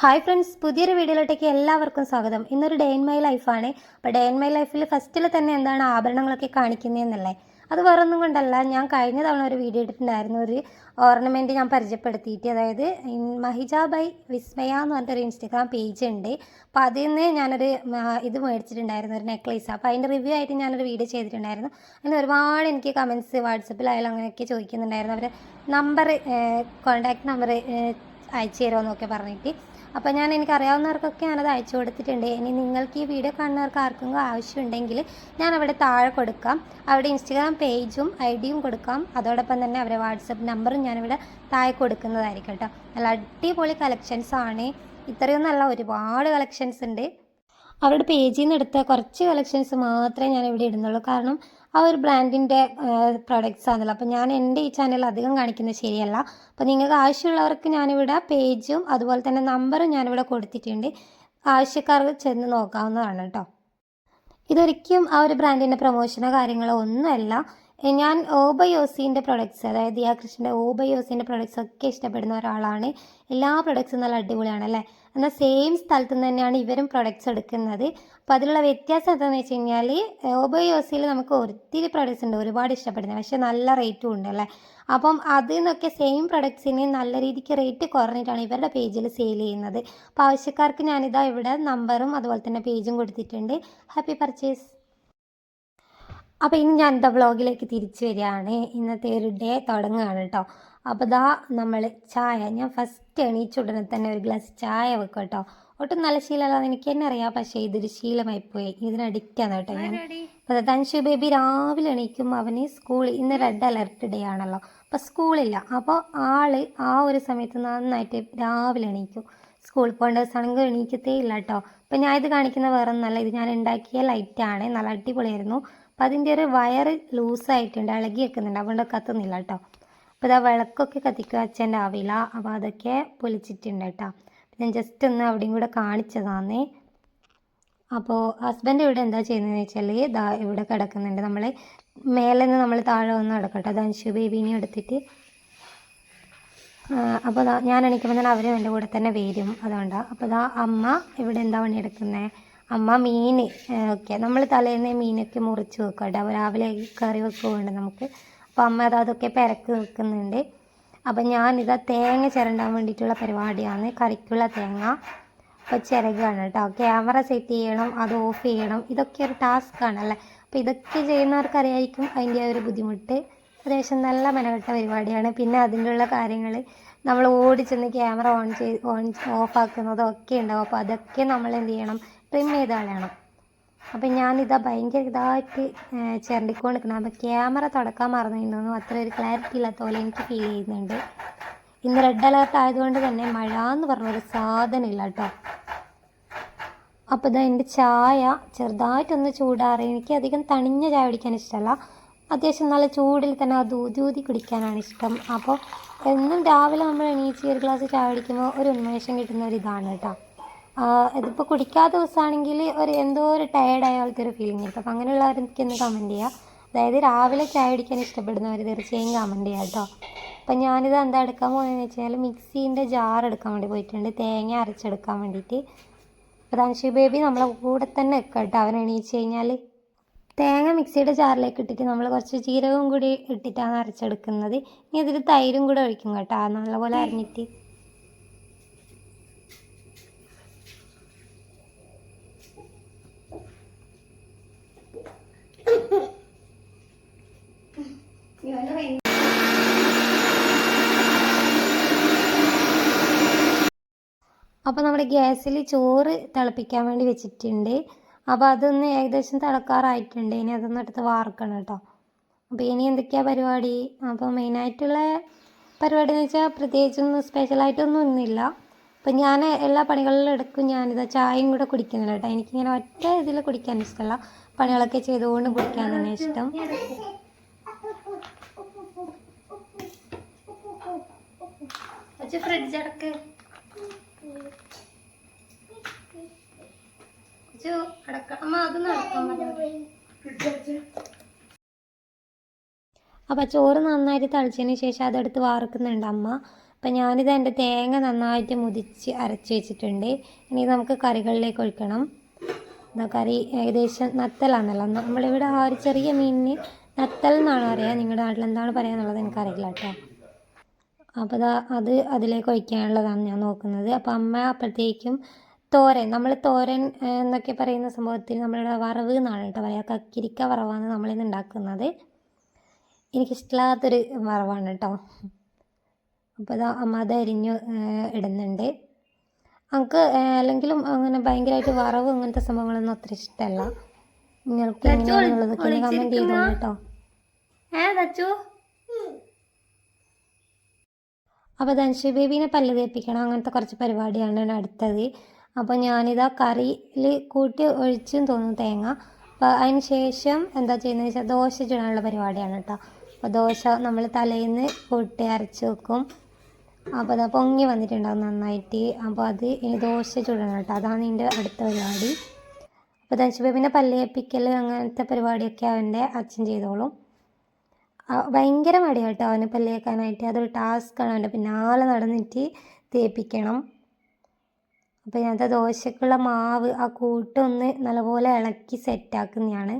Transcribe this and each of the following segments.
Hi friends, പുതിയൊരു വീഡിയോയിലോട്ടേക്ക് എല്ലാവർക്കും സ്വാഗതം. ഇന്നൊരു ഡേ ഇൻ മൈ ലൈഫാണ്. അപ്പോൾ ഡേ ഇൻ മൈ ലൈഫിൽ ഫസ്റ്റിൽ തന്നെ എന്താണ് ആഭരണങ്ങളൊക്കെ കാണിക്കുന്നതെന്നല്ലേ. അത് വേറൊന്നും കൊണ്ടല്ല, ഞാൻ കഴിഞ്ഞ തവണ ഒരു വീഡിയോ ഇട്ടിട്ടുണ്ടായിരുന്നു. ഒരു ഓർണമെൻറ്റ് ഞാൻ പരിചയപ്പെടുത്തിയിട്ട്, അതായത് മഹിജ ബൈ വിസ്മയ എന്ന് പറഞ്ഞിട്ടൊരു ഇൻസ്റ്റഗ്രാം പേജ് ഉണ്ട്. അപ്പോൾ അതിൽ നിന്ന് ഞാനൊരു ഇത് മേടിച്ചിട്ടുണ്ടായിരുന്നു, ഒരു നെക്ലേസ്. അപ്പോൾ അതിൻ്റെ റിവ്യൂ ആയിട്ട് ഞാനൊരു വീഡിയോ ചെയ്തിട്ടുണ്ടായിരുന്നു. അതിന് ഒരുപാട് എനിക്ക് കമൻറ്റ്സ് വാട്സപ്പിലായാലും അങ്ങനെയൊക്കെ ചോദിക്കുന്നുണ്ടായിരുന്നു. അവർ നമ്പർ കോൺടാക്ട് നമ്പർ അയച്ചു തരുമോ പറഞ്ഞിട്ട്. അപ്പോൾ എനിക്കറിയാവുന്നവർക്കൊക്കെ ഞാനത് അയച്ചു കൊടുത്തിട്ടുണ്ട്. ഇനി നിങ്ങൾക്ക് ഈ വീഡിയോ കാണുന്നവർക്ക് ആർക്കെങ്കിലും ആവശ്യമുണ്ടെങ്കിൽ ഞാൻ അവിടെ താഴെ കൊടുക്കാം. അവിടെ ഇൻസ്റ്റഗ്രാം പേജും ഐഡിയും കൊടുക്കാം. അതോടൊപ്പം തന്നെ അവരുടെ വാട്സപ്പ് നമ്പറും ഞാനിവിടെ താഴെ കൊടുക്കുന്നതായിരിക്കും കേട്ടോ. നല്ല അടിപൊളി കളക്ഷൻസാണ്. ഇത്രയൊന്നല്ല, ഒരുപാട് കളക്ഷൻസ് ഉണ്ട്. അവരുടെ പേജിൽ നിന്ന് എടുത്ത കുറച്ച് കളക്ഷൻസ് മാത്രമേ ഞാൻ ഇവിടെ ഇടുന്നുള്ളൂ. കാരണം ആ ഒരു ബ്രാൻഡിൻ്റെ പ്രൊഡക്റ്റ്സ് ആണല്ലോ. അപ്പോൾ ഞാൻ എൻ്റെ ഈ ചാനൽ അധികം കാണിക്കുന്നത് ശരിയല്ല. അപ്പോൾ നിങ്ങൾക്ക് ആവശ്യമുള്ളവർക്ക് ഞാനിവിടെ പേജും അതുപോലെ തന്നെ നമ്പറും ഞാനിവിടെ കൊടുത്തിട്ടുണ്ട്. ആവശ്യക്കാർക്ക് ചെന്ന് നോക്കാവുന്നതാണ് കേട്ടോ. ഇതൊരിക്കലും ആ ഒരു ബ്രാൻഡിൻ്റെ പ്രൊമോഷനോ കാര്യങ്ങളോ ഒന്നുമല്ല. ഞാൻ ഓബയോസിൻ്റെ പ്രൊഡക്ട്സ്, അതായത് ദിയാകൃഷ്ണൻ്റെ ഓബയോസിൻ്റെ പ്രൊഡക്ട്സ് ഒക്കെ ഇഷ്ടപ്പെടുന്ന ഒരാളാണ്. എല്ലാ പ്രൊഡക്ട്സും നല്ല അടിപൊളിയാണ് അല്ലേ. എന്നാൽ സെയിം സ്ഥലത്തു നിന്ന് തന്നെയാണ് ഇവരും പ്രൊഡക്ട്സ് എടുക്കുന്നത്. അപ്പോൾ അതിലുള്ള വ്യത്യാസം എന്താണെന്ന് വെച്ച് കഴിഞ്ഞാൽ, ഓബയോസിൽ നമുക്ക് ഒത്തിരി പ്രൊഡക്ട്സ് ഉണ്ട്, ഒരുപാട് ഇഷ്ടപ്പെടുന്നത്, പക്ഷേ നല്ല റേറ്റും ഉണ്ട് അല്ലേ. അപ്പം അതിൽ നിന്നൊക്കെ സെയിം പ്രൊഡക്ട്സിന് നല്ല രീതിക്ക് റേറ്റ് കുറഞ്ഞിട്ടാണ് ഇവരുടെ പേജിൽ സെയിൽ ചെയ്യുന്നത്. അപ്പോൾ ആവശ്യക്കാർക്ക് ഞാനിതാ ഇവിടെ നമ്പറും അതുപോലെ തന്നെ പേജും കൊടുത്തിട്ടുണ്ട്. Happy purchase. അപ്പോൾ ഇനി ഞാൻ എന്താ വ്ളോഗിലേക്ക് തിരിച്ചു വരികയാണ്. ഇന്നത്തെ ഒരു ഡേ തുടങ്ങുകയാണ് കേട്ടോ. അപ്പോൾ ഇതാ നമ്മൾ ചായ, ഞാൻ ഫസ്റ്റ് എണീച്ചുടനെ തന്നെ ഒരു ഗ്ലാസ് ചായ വെക്കും കേട്ടോ. ഒട്ടും നല്ല ശീലമല്ലാന്ന് എനിക്ക് തന്നെ അറിയാം, പക്ഷേ ഇതൊരു ശീലമായിപ്പോയി, ഇതിന് അഡിക്റ്റാണ് കേട്ടോ ഞാൻ. അപ്പോൾ തൻഷു ബേബി രാവിലെ എണീക്കും. അവന് സ്കൂളിൽ ഇന്ന് റെഡ് അലർട്ട് ഡേ ആണല്ലോ, അപ്പോൾ സ്കൂളില്ല. അപ്പോൾ ആ ഒരു സമയത്ത് നന്നായിട്ട് രാവിലെ എണീക്കും. സ്കൂളിൽ പോകേണ്ട ദിവസമാണെങ്കിൽ എണീക്കത്തേ ഇല്ല കേട്ടോ. അപ്പോൾ ഞാൻ ഇത് കാണിക്കുന്ന വേറെ ഒന്നല്ല, ഇത് ഞാൻ ഉണ്ടാക്കിയ ലൈറ്റാണ്, നല്ല അടിപൊളിയായിരുന്നു. അപ്പോൾ അതിൻ്റെ ഒരു വയറ് ലൂസായിട്ടുണ്ട്, ഇളകി വെക്കുന്നുണ്ട്, അതുകൊണ്ട് കത്തുന്നില്ല കേട്ടോ. അപ്പോൾ ഇതാ വിളക്കൊക്കെ കത്തിക്കുക, അച്ഛൻ്റെ ആവില്ല. അപ്പോൾ അതൊക്കെ പൊലിച്ചിട്ടുണ്ട് കേട്ടോ. ഞാൻ ജസ്റ്റ് ഒന്ന് അവിടെയും കൂടെ കാണിച്ചതാന്നേ. അപ്പോൾ ഹസ്ബൻഡ് ഇവിടെ എന്താ ചെയ്യുന്നതെന്ന് വെച്ചാൽ, ഇതാ ഇവിടെ കിടക്കുന്നുണ്ട്. നമ്മൾ മേലെ നിന്ന് നമ്മൾ താഴെ വന്ന് കിടക്കട്ടെ. ധൻഷു ബേബീനെ എടുത്തിട്ട്, അപ്പോൾ ഞാൻ എണീക്കുമ്പോൾ തന്നെ അവരും എൻ്റെ കൂടെ തന്നെ വരും, അതുകൊണ്ടാണ്. അപ്പോൾ ഇതാ അമ്മ ഇവിടെ എന്താ പണിയെടുക്കുന്നത്, അമ്മ മീൻ ഒക്കെ നമ്മൾ തലേന്ന് മീനൊക്കെ മുറിച്ച് വെക്കുക കേട്ടോ. രാവിലെ കറി വെക്കുന്നുണ്ട് നമുക്ക്. അപ്പോൾ അമ്മ അതൊക്കെ പെരക്ക് വെക്കുന്നുണ്ട്. അപ്പം ഞാനിതാ തേങ്ങ ചിരണ്ടാൻ വേണ്ടിയിട്ടുള്ള പരിപാടിയാണ്, കറിക്കുള്ള തേങ്ങ. അപ്പോൾ ചിരകാണ് കേട്ടോ. ക്യാമറ സെറ്റ് ചെയ്യണം, അത് ഓഫ് ചെയ്യണം, ഇതൊക്കെ ഒരു ടാസ്ക്കാണല്ലേ. അപ്പോൾ ഇതൊക്കെ ചെയ്യുന്നവർക്കറിയായിരിക്കും അതിൻ്റെ ഒരു ബുദ്ധിമുട്ട്. അത്യാവശ്യം നല്ല മെനക്കെട്ട പരിപാടിയാണ്. പിന്നെ അതിൻ്റെ ഉള്ള കാര്യങ്ങൾ നമ്മൾ ഓടിച്ചെന്ന് ക്യാമറ ഓഫാക്കുന്നതും ഒക്കെ ഉണ്ടാവും. അപ്പോൾ അതൊക്കെ നമ്മൾ എന്ത് ചെയ്യണം, ട്രിം ചെയ്ത് കളയണം. അപ്പം ഞാനിതാ ഭയങ്കര ഇതായിട്ട് ചിരണ്ടിക്കൊണ്ട് നിൽക്കണം. അപ്പോൾ ക്യാമറ തുടക്കാൻ മറന്നിരുന്നു, അത്ര ഒരു ക്ലാരിറ്റി ഇല്ലാത്ത പോലെ എനിക്ക് ഫീൽ ചെയ്യുന്നുണ്ട്. ഇന്ന് റെഡ് അലേർട്ട് ആയതുകൊണ്ട് തന്നെ മഴ എന്ന് പറഞ്ഞൊരു സാധനം ഇല്ല കേട്ടോ. അപ്പോൾ ഇതാ എൻ്റെ ചായ ചെറുതായിട്ടൊന്ന് ചൂടാറി. എനിക്ക് അധികം തണിഞ്ഞ ചായ കുടിക്കാൻ ഇഷ്ടമല്ല, അത്യാവശ്യം നല്ല ചൂടിൽ തന്നെ അത് ഊതി കുടിക്കാനാണ് ഇഷ്ടം. അപ്പോൾ എന്നും രാവിലെ നമ്മൾ എണീച്ച് ഒരു ഗ്ലാസ് ചായ കുടിക്കുമ്പോൾ ഒരു ഉന്മേഷം കിട്ടുന്ന ഒരു ഇതാണ് കേട്ടോ. ഇതിപ്പോൾ കുടിക്കാത്ത ദിവസമാണെങ്കിൽ എന്തോ ഒരു ടയേർഡായ പോലത്തെ ഒരു ഫീലിംഗ് ആയിരിക്കും. അപ്പോൾ അങ്ങനെയുള്ളവർക്ക് ഒന്ന് കമൻറ്റ് ചെയ്യുക. അതായത് രാവിലെ ചായ കുടിക്കാൻ ഇഷ്ടപ്പെടുന്നവർ തീർച്ചയായും കമൻറ്റ് ചെയ്യുക കേട്ടോ. അപ്പം ഞാനിത് എന്താ എടുക്കാൻ പോകുന്നതെന്ന് വെച്ചാൽ, മിക്സീൻ്റെ ജാർ എടുക്കാൻ വേണ്ടി പോയിട്ടുണ്ട്, തേങ്ങ അരച്ചെടുക്കാൻ വേണ്ടിയിട്ട്. അപ്പോൾ ധൻഷു ബേബി നമ്മളെ കൂടെ തന്നെ വെക്കുക കേട്ടോ. അവൻ എണീച്ച് കഴിഞ്ഞാൽ തേങ്ങ മിക്സിയുടെ ജാറിലേക്ക് ഇട്ടിട്ട് നമ്മൾ കുറച്ച് ജീരകവും കൂടി ഇട്ടിട്ടാണ് അരച്ചെടുക്കുന്നത്. ഇനി അതിൽ തൈരും കൂടെ ഒഴിക്കും കേട്ടോ, നല്ലപോലെ അരിഞ്ഞിട്ട്. അപ്പോൾ നമ്മുടെ ഗ്യാസിൽ ചോറ് തിളപ്പിക്കാൻ വേണ്ടി വെച്ചിട്ടുണ്ട്. അപ്പോൾ അതൊന്ന് ഏകദേശം തിളക്കാറായിട്ടുണ്ട്. ഇനി അതൊന്ന് എടുത്ത് വാർക്കണം കേട്ടോ. അപ്പോൾ ഇനി എന്തൊക്കെയാണ് പരിപാടി? അപ്പോൾ മെയിനായിട്ടുള്ള പരിപാടി എന്ന് വെച്ചാൽ പ്രത്യേകിച്ചൊന്നും സ്പെഷ്യലായിട്ടൊന്നും ഒന്നുമില്ല. അപ്പം ഞാൻ എല്ലാ പണികളിലും എടുക്കും. ഞാനിതാ ചായയും കൂടെ കുടിക്കുന്നില്ല കേട്ടോ. എനിക്കിങ്ങനെ ഒറ്റ ഇതിൽ കുടിക്കാൻ ഇഷ്ടമല്ല, പണികളൊക്കെ ചെയ്തുകൊണ്ട് കുടിക്കാൻ തന്നെ ഇഷ്ടം. ഫ്രിഡ്ജ് അടക്ക്, അപ്പോൾ ചോറ് നന്നായിട്ട് തളിച്ചതിന് ശേഷം അതെടുത്ത് വാർക്കുന്നുണ്ട് അമ്മ. അപ്പം ഞാനിത് എൻ്റെ തേങ്ങ നന്നായിട്ട് മുതിച്ച് അരച്ച് വെച്ചിട്ടുണ്ട്. ഇനി നമുക്ക് കറികളിലേക്ക് ഒഴിക്കണം. എന്താ കറി ഏകദേശം നത്തലാണെന്നല്ലോ, നമ്മളിവിടെ ആ ഒരു ചെറിയ മീനിന് നത്തൽ എന്നാണ് പറയുക. നിങ്ങളുടെ നാട്ടിൽ എന്താണ് പറയുക എന്നുള്ളത് എനിക്കറിയില്ല കേട്ടോ. അപ്പോൾ അത് അതിലേക്ക് ഒഴിക്കാനുള്ളതാണ് ഞാൻ നോക്കുന്നത്. അപ്പോൾ അമ്മ അപ്പോഴത്തേക്കും തോരൻ, നമ്മൾ തോരൻ എന്നൊക്കെ പറയുന്ന സംഭവത്തിൽ നമ്മളിവിടെ വറവ് എന്നാണ് കേട്ടോ പറയുക. കക്കിരിക്ക വറവാണ് നമ്മളിന്ന് ഉണ്ടാക്കുന്നത്. എനിക്കിഷ്ടമില്ലാത്തൊരു വറവാണ് കേട്ടോ. അപ്പോൾ അമ്മ അത് അരിഞ്ഞ് ഇടുന്നുണ്ട്. നമുക്ക് അല്ലെങ്കിലും അങ്ങനെ ഭയങ്കരമായിട്ട് വറവ് അങ്ങനത്തെ സംഭവങ്ങളൊന്നും അത്ര ഇഷ്ടമല്ല. നിങ്ങൾക്ക് എങ്ങനെയാണെന്നുള്ളതൊക്കെ ഒന്ന് കമൻറ്റ് ചെയ്തോളൂ കേട്ടോ. അപ്പോൾ ധനുഷ് ബേബീനെ പല്ല് തേപ്പിക്കണം, അങ്ങനത്തെ കുറച്ച് പരിപാടിയാണ് അടുത്തത്. അപ്പോൾ ഞാനിതാ കറിയിൽ കൂട്ടി ഒഴിച്ചും തോന്നുന്നു തേങ്ങ. അപ്പോൾ അതിന് ശേഷം എന്താ ചെയ്യുന്നത് വെച്ചാൽ ദോശ ചുടാനുള്ള പരിപാടിയാണ് കേട്ടോ. അപ്പോൾ ദോശ നമ്മൾ തലേന്ന് കൂട്ടി അരച്ച് വെക്കും. അപ്പോൾ അത് പൊങ്ങി വന്നിട്ടുണ്ടാവും നന്നായിട്ട്. അപ്പോൾ അത് ഇനി ദോശ ചുടണം കേട്ടോ, അതാണ് ഇതിൻ്റെ അടുത്ത പരിപാടി. അപ്പോൾ ധനുഷ് ബേബീനെ പല്ല് തേപ്പിക്കൽ അങ്ങനത്തെ പരിപാടിയൊക്കെ അവൻ്റെ അച്ഛൻ ചെയ്തോളും. ഭയങ്കര മടിയാണ് കേട്ടോ അവന് പല്ല് തേക്കാനായിട്ട്. അതൊരു ടാസ്ക്കാണ്, അവൻ്റെ പിന്നാലെ നടന്നിട്ട് തേപ്പിക്കണം. അപ്പോൾ ഞാനത്തെ ദോശക്കുള്ള മാവ് ആ കൂട്ടൊന്ന് നല്ലപോലെ ഇളക്കി സെറ്റാക്കുന്നതാണ്.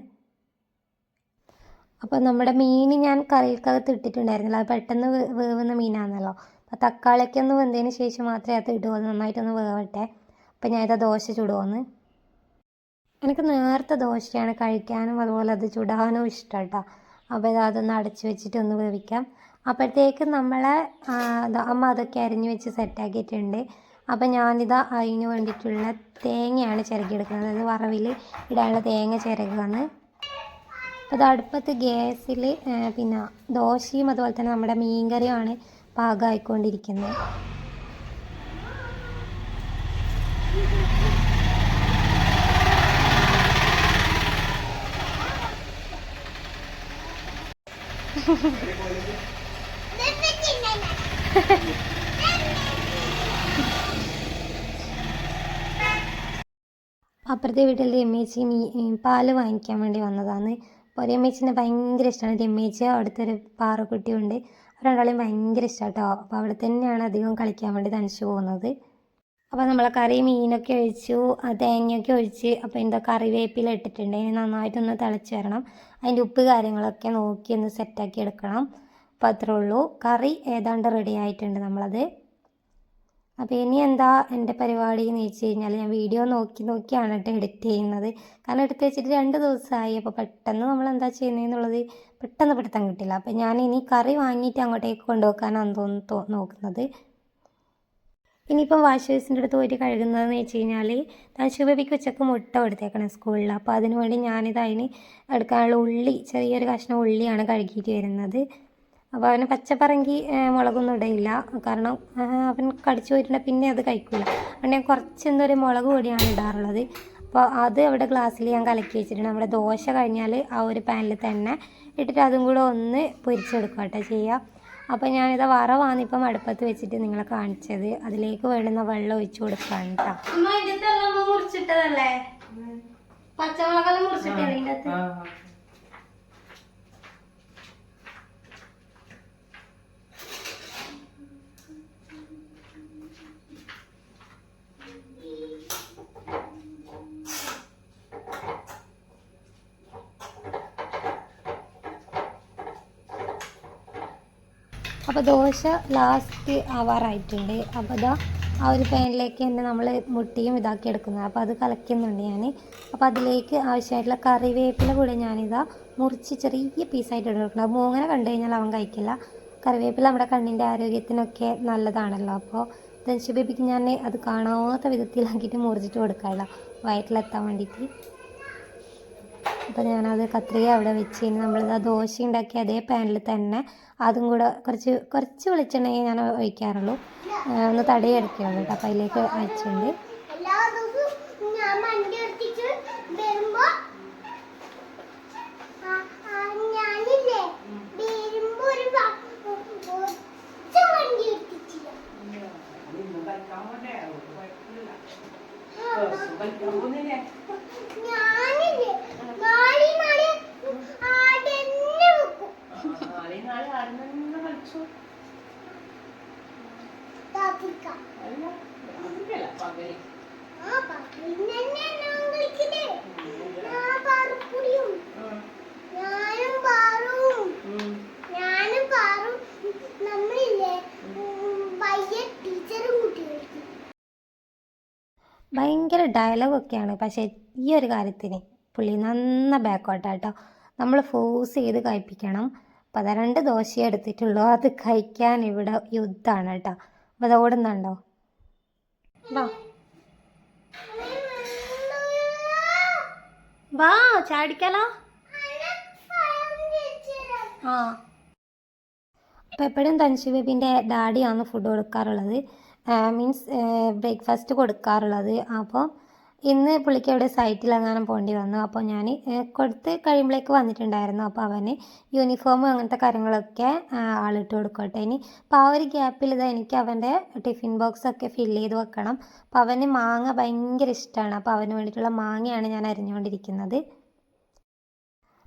അപ്പോൾ നമ്മുടെ മീൻ ഞാൻ കറിക്കകത്ത് ഇട്ടിട്ടുണ്ടായിരുന്നില്ല, അത് പെട്ടെന്ന് വേവുന്ന മീനാണല്ലോ. അപ്പോൾ തക്കാളിയൊക്കെ ഒന്ന് വെന്തതിന് ശേഷം മാത്രമേ അത് ഇടുകയുള്ളൂ, നന്നായിട്ടൊന്ന് വേവട്ടെ. അപ്പോൾ ഞാനിതാ ദോശ ചുടുവന്ന്. എനിക്ക് നേരത്തെ ദോശയാണ് കഴിക്കാനും അതുപോലെ അത് ചുടാനും ഇഷ്ടം കേട്ടോ. അപ്പോൾ അതൊന്ന് അടച്ച് വെച്ചിട്ട് ഒന്ന് വേവിക്കാം. അപ്പോഴത്തേക്ക് നമ്മളെ അമ്മ അതൊക്കെ അരിഞ്ഞ് വെച്ച് സെറ്റാക്കിയിട്ടുണ്ട്. അപ്പോൾ ഞാനിതാ അതിന് വേണ്ടിയിട്ടുള്ള തേങ്ങയാണ് ചിരകിയെടുക്കുന്നത്, അതായത് വറവിൽ ഇടാനുള്ള തേങ്ങ ചിരകുകയാണ്. അപ്പോൾ അത് അടുപ്പത്ത് ഗ്യാസിൽ പിന്നെ ദോശയും അതുപോലെ തന്നെ നമ്മുടെ മീൻകറിയുമാണ് പാകമായിക്കൊണ്ടിരിക്കുന്നത്. അപ്പുറത്തെ വീട്ടിൽ രമേശി പാല് വാങ്ങിക്കാൻ വേണ്ടി വന്നതാണ്. അപ്പോൾ രമേശിനെ ഭയങ്കര ഇഷ്ടമാണ്. രമേശ് അവിടുത്തെ ഒരു പാറക്കുട്ടിയുണ്ട്, അവർ രണ്ടാളെയും ഭയങ്കര ഇഷ്ടമാണ് കേട്ടോ. അപ്പോൾ അവിടെ തന്നെയാണ് അധികം കളിക്കാൻ വേണ്ടി തനിച്ച് പോകുന്നത്. അപ്പോൾ നമ്മളെ കറി മീനൊക്കെ ഒഴിച്ചു, തേങ്ങയൊക്കെ ഒഴിച്ച്, അപ്പോൾ എന്താ കറിവേപ്പില ഇട്ടിട്ടുണ്ട്. ഇനി നന്നായിട്ടൊന്ന് തിളച്ച് വരണം. അതിൻ്റെ ഉപ്പ് കാര്യങ്ങളൊക്കെ നോക്കി ഒന്ന് സെറ്റാക്കി എടുക്കണം. അപ്പോൾ അത്രേ ഉള്ളൂ, കറി ഏതാണ്ട് റെഡി ആയിട്ടുണ്ട് നമ്മളത്. അപ്പോൾ ഇനി എന്താ എൻ്റെ പരിപാടി എന്ന് വെച്ച് കഴിഞ്ഞാൽ ഞാൻ വീഡിയോ നോക്കിയാണ് കേട്ടോ എഡിറ്റ് ചെയ്യുന്നത്. കാരണം എടുത്ത് വെച്ചിട്ട് 2 ദിവസമായി. അപ്പോൾ പെട്ടെന്ന് നമ്മൾ എന്താ ചെയ്യുന്നതെന്നുള്ളത് പെട്ടെന്ന് പിടുത്തം കിട്ടില്ല. അപ്പോൾ ഞാൻ ഇനി കറി വാങ്ങിയിട്ട് അങ്ങോട്ടേക്ക് കൊണ്ടുപോകാനാണ് തോന്നുന്നു നോക്കുന്നത്. ഇനിയിപ്പം വാഷ് ബേസിൻ്റെ അടുത്ത് പോയിട്ട് കഴുകുന്നതെന്ന് വെച്ച് കഴിഞ്ഞാൽ ധനുഷ് ബേബിക്ക് ഉച്ചക്ക് മുട്ട കൊടുത്തേക്കണം സ്കൂളിൽ. അപ്പോൾ അതിന് വേണ്ടി അതിന് എടുക്കാനുള്ള ഉള്ളി, ചെറിയൊരു കഷ്ണം ഉള്ളിയാണ് കഴുകിയിട്ട് വരുന്നത്. അപ്പോൾ അവന് പച്ചപ്പറങ്കി മുളകൊന്നും ഇടയില്ല, കാരണം അവൻ കടിച്ചു പോയിട്ടുണ്ടെങ്കിൽ പിന്നെ അത് കഴിക്കില്ല. അതുകൊണ്ട് ഞാൻ കുറച്ച് എന്തൊരു മുളക് പൊടിയാണ് ഇടാറുള്ളത്. അപ്പോൾ അത് അവിടെ ഗ്ലാസ്സിൽ ഞാൻ കലക്കി വെച്ചിട്ടുണ്ട്. നമ്മുടെ ദോശ കഴിഞ്ഞാൽ ആ ഒരു പാനിൽ തന്നെ ഇട്ടിട്ട് അതും കൂടെ ഒന്ന് പൊരിച്ചെടുക്കുക കേട്ടോ ചെയ്യുക. അപ്പോൾ ഞാനിത് വറവാണ് ഇപ്പം അടുപ്പത്ത് വെച്ചിട്ട് നിങ്ങളെ കാണിച്ചത്. അതിലേക്ക് വേണ്ടുന്ന വെള്ളം ഒഴിച്ചു കൊടുക്കുകയാണ് കേട്ടോ. മുറിച്ചിട്ടതല്ലേ പച്ചമുളകെല്ലാം മുറിച്ചിട്ടേ അതിൻ്റെ അകത്ത്. അപ്പോൾ ദോശ ലാസ്റ്റ് ആവാറായിട്ടുണ്ട്. അപ്പോൾ ഇതാ ആ ഒരു പാനിലേക്ക് തന്നെ നമ്മൾ മുട്ടിയും ഇതാക്കി എടുക്കുന്നത്. അപ്പോൾ അത് കലക്കുന്നുണ്ട് ഞാൻ. അപ്പോൾ അതിലേക്ക് ആവശ്യമായിട്ടുള്ള കറിവേപ്പില കൂടെ ഞാനിതാ മുറിച്ച് ചെറിയ പീസായിട്ട് എടുക്കണം. അപ്പോൾ അങ്ങനെ കണ്ടു കഴിഞ്ഞാൽ അവൻ കഴിക്കില്ല. കറിവേപ്പില നമ്മുടെ കണ്ണിൻ്റെ ആരോഗ്യത്തിനൊക്കെ നല്ലതാണല്ലോ. അപ്പോൾ ധനുഷ് ബേബിക്ക് ഞാൻ അത് കാണാത്ത വിധത്തിലാക്കിയിട്ട് മുറിച്ചിട്ട് കൊടുക്കാമല്ലോ വയറ്റിലെത്താൻ വേണ്ടിയിട്ട്. അപ്പോൾ ഞാനത് കത്രിക അവിടെ വെച്ച് കഴിഞ്ഞ് നമ്മളിത് ദോശ ഉണ്ടാക്കി അതേ പാനിൽ തന്നെ അതും കൂടെ കുറച്ച് വെളിച്ചെണ്ണയെ ഞാൻ ഒഴിക്കാറുള്ളൂ, ഒന്ന് തടയെടുക്കുകയുള്ളൂ കേട്ടോ. അപ്പോൾ അതിലേക്ക് അയച്ചിട്ടുണ്ട്. ഭയങ്കര ഡയലോഗൊക്കെയാണ്. പക്ഷേ ഈ ഒരു കാര്യത്തിന് പുള്ളി നന്ന ബാക്കോട്ടാട്ടോ. നമ്മൾ ഫോഴ്സ് ചെയ്ത് കഴിപ്പിക്കണം. അപ്പം അതാ 2 ദോശയെ എടുത്തിട്ടുള്ളൂ. അത് കഴിക്കാൻ ഇവിടെ യുദ്ധമാണ് കേട്ടോ. അപ്പോൾ അത് ഓടുന്നുണ്ടോ? വാ വാ ചാടിക്കാലോ. ആ അപ്പോൾ എപ്പോഴും തൻഷി ബേബീൻ്റെ ഡാഡിയാണ് ഫുഡ് കൊടുക്കാറുള്ളത്, മീൻസ് ബ്രേക്ക്ഫാസ്റ്റ് കൊടുക്കാറുള്ളത്. അപ്പോൾ ഇന്ന് പുള്ളിക്ക് അവിടെ സൈറ്റിലെങ്ങാനും പോകേണ്ടി വന്നു. അപ്പോൾ ഞാൻ കൊടുത്ത് കഴിയുമ്പോഴേക്ക് വന്നിട്ടുണ്ടായിരുന്നു. അപ്പോൾ അവന് യൂണിഫോം അങ്ങനത്തെ കാര്യങ്ങളൊക്കെ ആളിട്ട് കൊടുക്കട്ടെ. ഇനി അപ്പോൾ ആ ഒരു ഗ്യാപ്പിൽ ഇതാ എനിക്ക് അവൻ്റെ ടിഫിൻ ബോക്സൊക്കെ ഫില്ല് ചെയ്ത് വെക്കണം. അപ്പോൾ അവന് മാങ്ങ ഭയങ്കര ഇഷ്ടമാണ്. അപ്പോൾ അവന് വേണ്ടിയിട്ടുള്ള മാങ്ങയാണ് ഞാൻ അരിഞ്ഞുകൊണ്ടിരിക്കുന്നത്.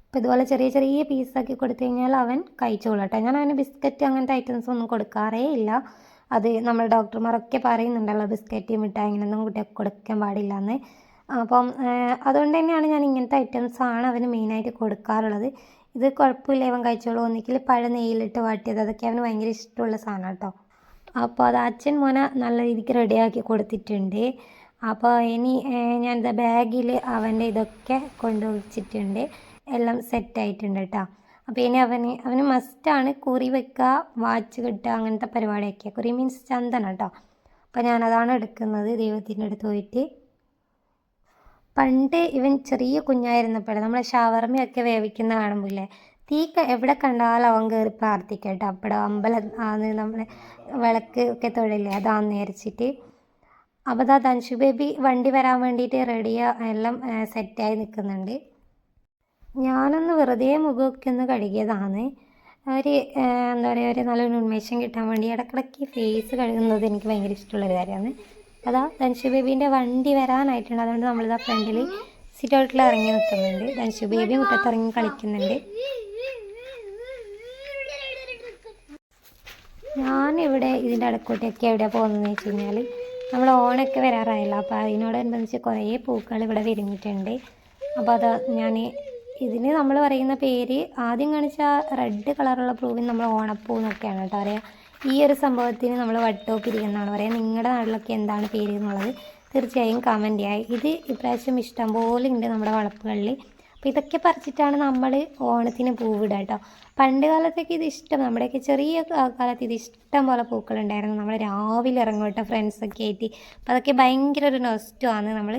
അപ്പോൾ ഇതുപോലെ ചെറിയ ചെറിയ പീസാക്കി കൊടുത്തു കഴിഞ്ഞാൽ അവൻ കഴിച്ചോളൂ കേട്ടോ. ഞാൻ അവന് ബിസ്ക്കറ്റ് അങ്ങനത്തെ ഐറ്റംസ് ഒന്നും കൊടുക്കാറേ ഇല്ല. അത് നമ്മൾ ഡോക്ടർമാരൊക്കെ പറയുന്നുണ്ടല്ലോ, ബിസ്ക്കറ്റ് മിഠായി ഇങ്ങനെയൊന്നും കുട്ടികൾക്ക് കൊടുക്കാൻ പാടില്ല എന്ന്. അപ്പം അതുകൊണ്ട് തന്നെയാണ് ഞാൻ ഇങ്ങനത്തെ ഐറ്റംസാണ് അവന് മെയിനായിട്ട് കൊടുക്കാറുള്ളത്. ഇത് കുഴപ്പമില്ല, അവൻ കഴിച്ചോളൂ. ഒന്നിക്കിൽ പഴം നെയ്യിലിട്ട് വാട്ടിയത്, അതൊക്കെ അവന് ഭയങ്കര ഇഷ്ടമുള്ള സാധനം കേട്ടോ. അപ്പോൾ അത് അച്ഛൻ മോനെ നല്ല രീതിക്ക് റെഡിയാക്കി കൊടുത്തിട്ടുണ്ട്. അപ്പോൾ ഇനി ഞാനിത് ബാഗിൽ അവൻ്റെ ഇതൊക്കെ കൊണ്ടുവച്ചിട്ടുണ്ട്. എല്ലാം സെറ്റായിട്ടുണ്ട് കേട്ടോ. അപ്പോൾ ഇനി അവന് മസ്റ്റാണ് കുറി വെക്കുക, വാച്ച് കെട്ടുക, അങ്ങനത്തെ പരിപാടിയൊക്കെ. കുറി മീൻസ് ചന്ദനം കേട്ടോ. അപ്പോൾ ഞാനതാണ് എടുക്കുന്നത് ദൈവത്തിൻ്റെ അടുത്ത് പോയിട്ട്. പണ്ട് ഇവൻ ചെറിയ കുഞ്ഞായിരുന്നപ്പോഴേ നമ്മൾ ഷവർമയൊക്കെ വേവിക്കുന്ന കാണുമ്പോഴേ എവിടെ കണ്ടാലും അവൻ കയറി പ്രാർത്ഥിക്കുക കേട്ടോ. അപ്പോൾ അമ്പലം ആണ് നമ്മളെ വിളക്ക് ഒക്കെ തൊഴില്ലേ, അതാന്ന് വിചാരിച്ചിട്ട്. അപ്പോൾ അതാ തൻഷു ബേബി വണ്ടി വരാൻ വേണ്ടിയിട്ട് റെഡിയാണ്, എല്ലാം സെറ്റായി നിൽക്കുന്നുണ്ട്. ഞാനൊന്ന് വെറുതെ മുഖമൊക്കെ ഒന്ന് കഴുകിയതാണ്. എന്താ പറയുക, ഒരു നല്ലൊരു ഉന്മേഷം കിട്ടാൻ വേണ്ടി ഇടയ്ക്കിടയ്ക്ക് ഫേസ് കഴുകുന്നത് എനിക്ക് ഭയങ്കര ഇഷ്ടമുള്ളൊരു കാര്യമാണ്. അതാ തൻഷു ബേബീൻ്റെ വണ്ടി വരാനായിട്ടുണ്ട്. അതുകൊണ്ട് നമ്മളിതാ ഫ്രണ്ടിൽ സിറ്റ് ഔട്ടിൽ ഇറങ്ങി നിൽക്കുന്നുണ്ട്. തൻഷു ബേബി മുറ്റത്തിറങ്ങി കളിക്കുന്നുണ്ട്. ഞാനിവിടെ ഇതിൻ്റെ ഇടക്കൂട്ടിയൊക്കെ എവിടെയാണ് പോകുന്നതെന്ന് വെച്ച് കഴിഞ്ഞാൽ നമ്മൾ ഓണമൊക്കെ വരാറായല്ലോ. അപ്പോൾ അതിനോടനുബന്ധിച്ച് കുറേ പൂക്കൾ ഇവിടെ വിരിഞ്ഞിട്ടുണ്ട്. അപ്പോൾ അത് ഞാൻ ഇതിന് നമ്മൾ പറയുന്ന പേര്, ആദ്യം കാണിച്ച റെഡ് കളറുള്ള പൂവിന് നമ്മൾ ഓണപ്പൂ എന്നൊക്കെയാണ് കേട്ടോ പറയുക. ഈ ഒരു സംഭവത്തിന് നമ്മൾ വട്ടോപ്പിരി എന്നാണ് പറയുക. നിങ്ങളുടെ നാട്ടിലൊക്കെ എന്താണ് പേര് എന്നുള്ളത് തീർച്ചയായും കമൻറ്റ് ചെയ്യാം. ഇത് ഇപ്രാവശ്യം ഇഷ്ടം പോലെ ഉണ്ട് നമ്മുടെ വളപ്പുകളിൽ. അപ്പോൾ ഇതൊക്കെ പറിച്ചിട്ടാണ് നമ്മൾ ഓണത്തിന് പൂവിടുക കേട്ടോ. പണ്ട് കാലത്തൊക്കെ ഇത് ഇഷ്ടം, നമ്മുടെയൊക്കെ ചെറിയ കാലത്ത് ഇത് ഇഷ്ടം പോലെ പൂക്കളുണ്ടായിരുന്നു. നമ്മൾ രാവിലെ ഇറങ്ങും കേട്ടോ ഫ്രണ്ട്സൊക്കെ ആയിട്ട്. അപ്പോൾ അതൊക്കെ ഭയങ്കര ഒരു നൊസ്റ്റമാണ്. നമ്മൾ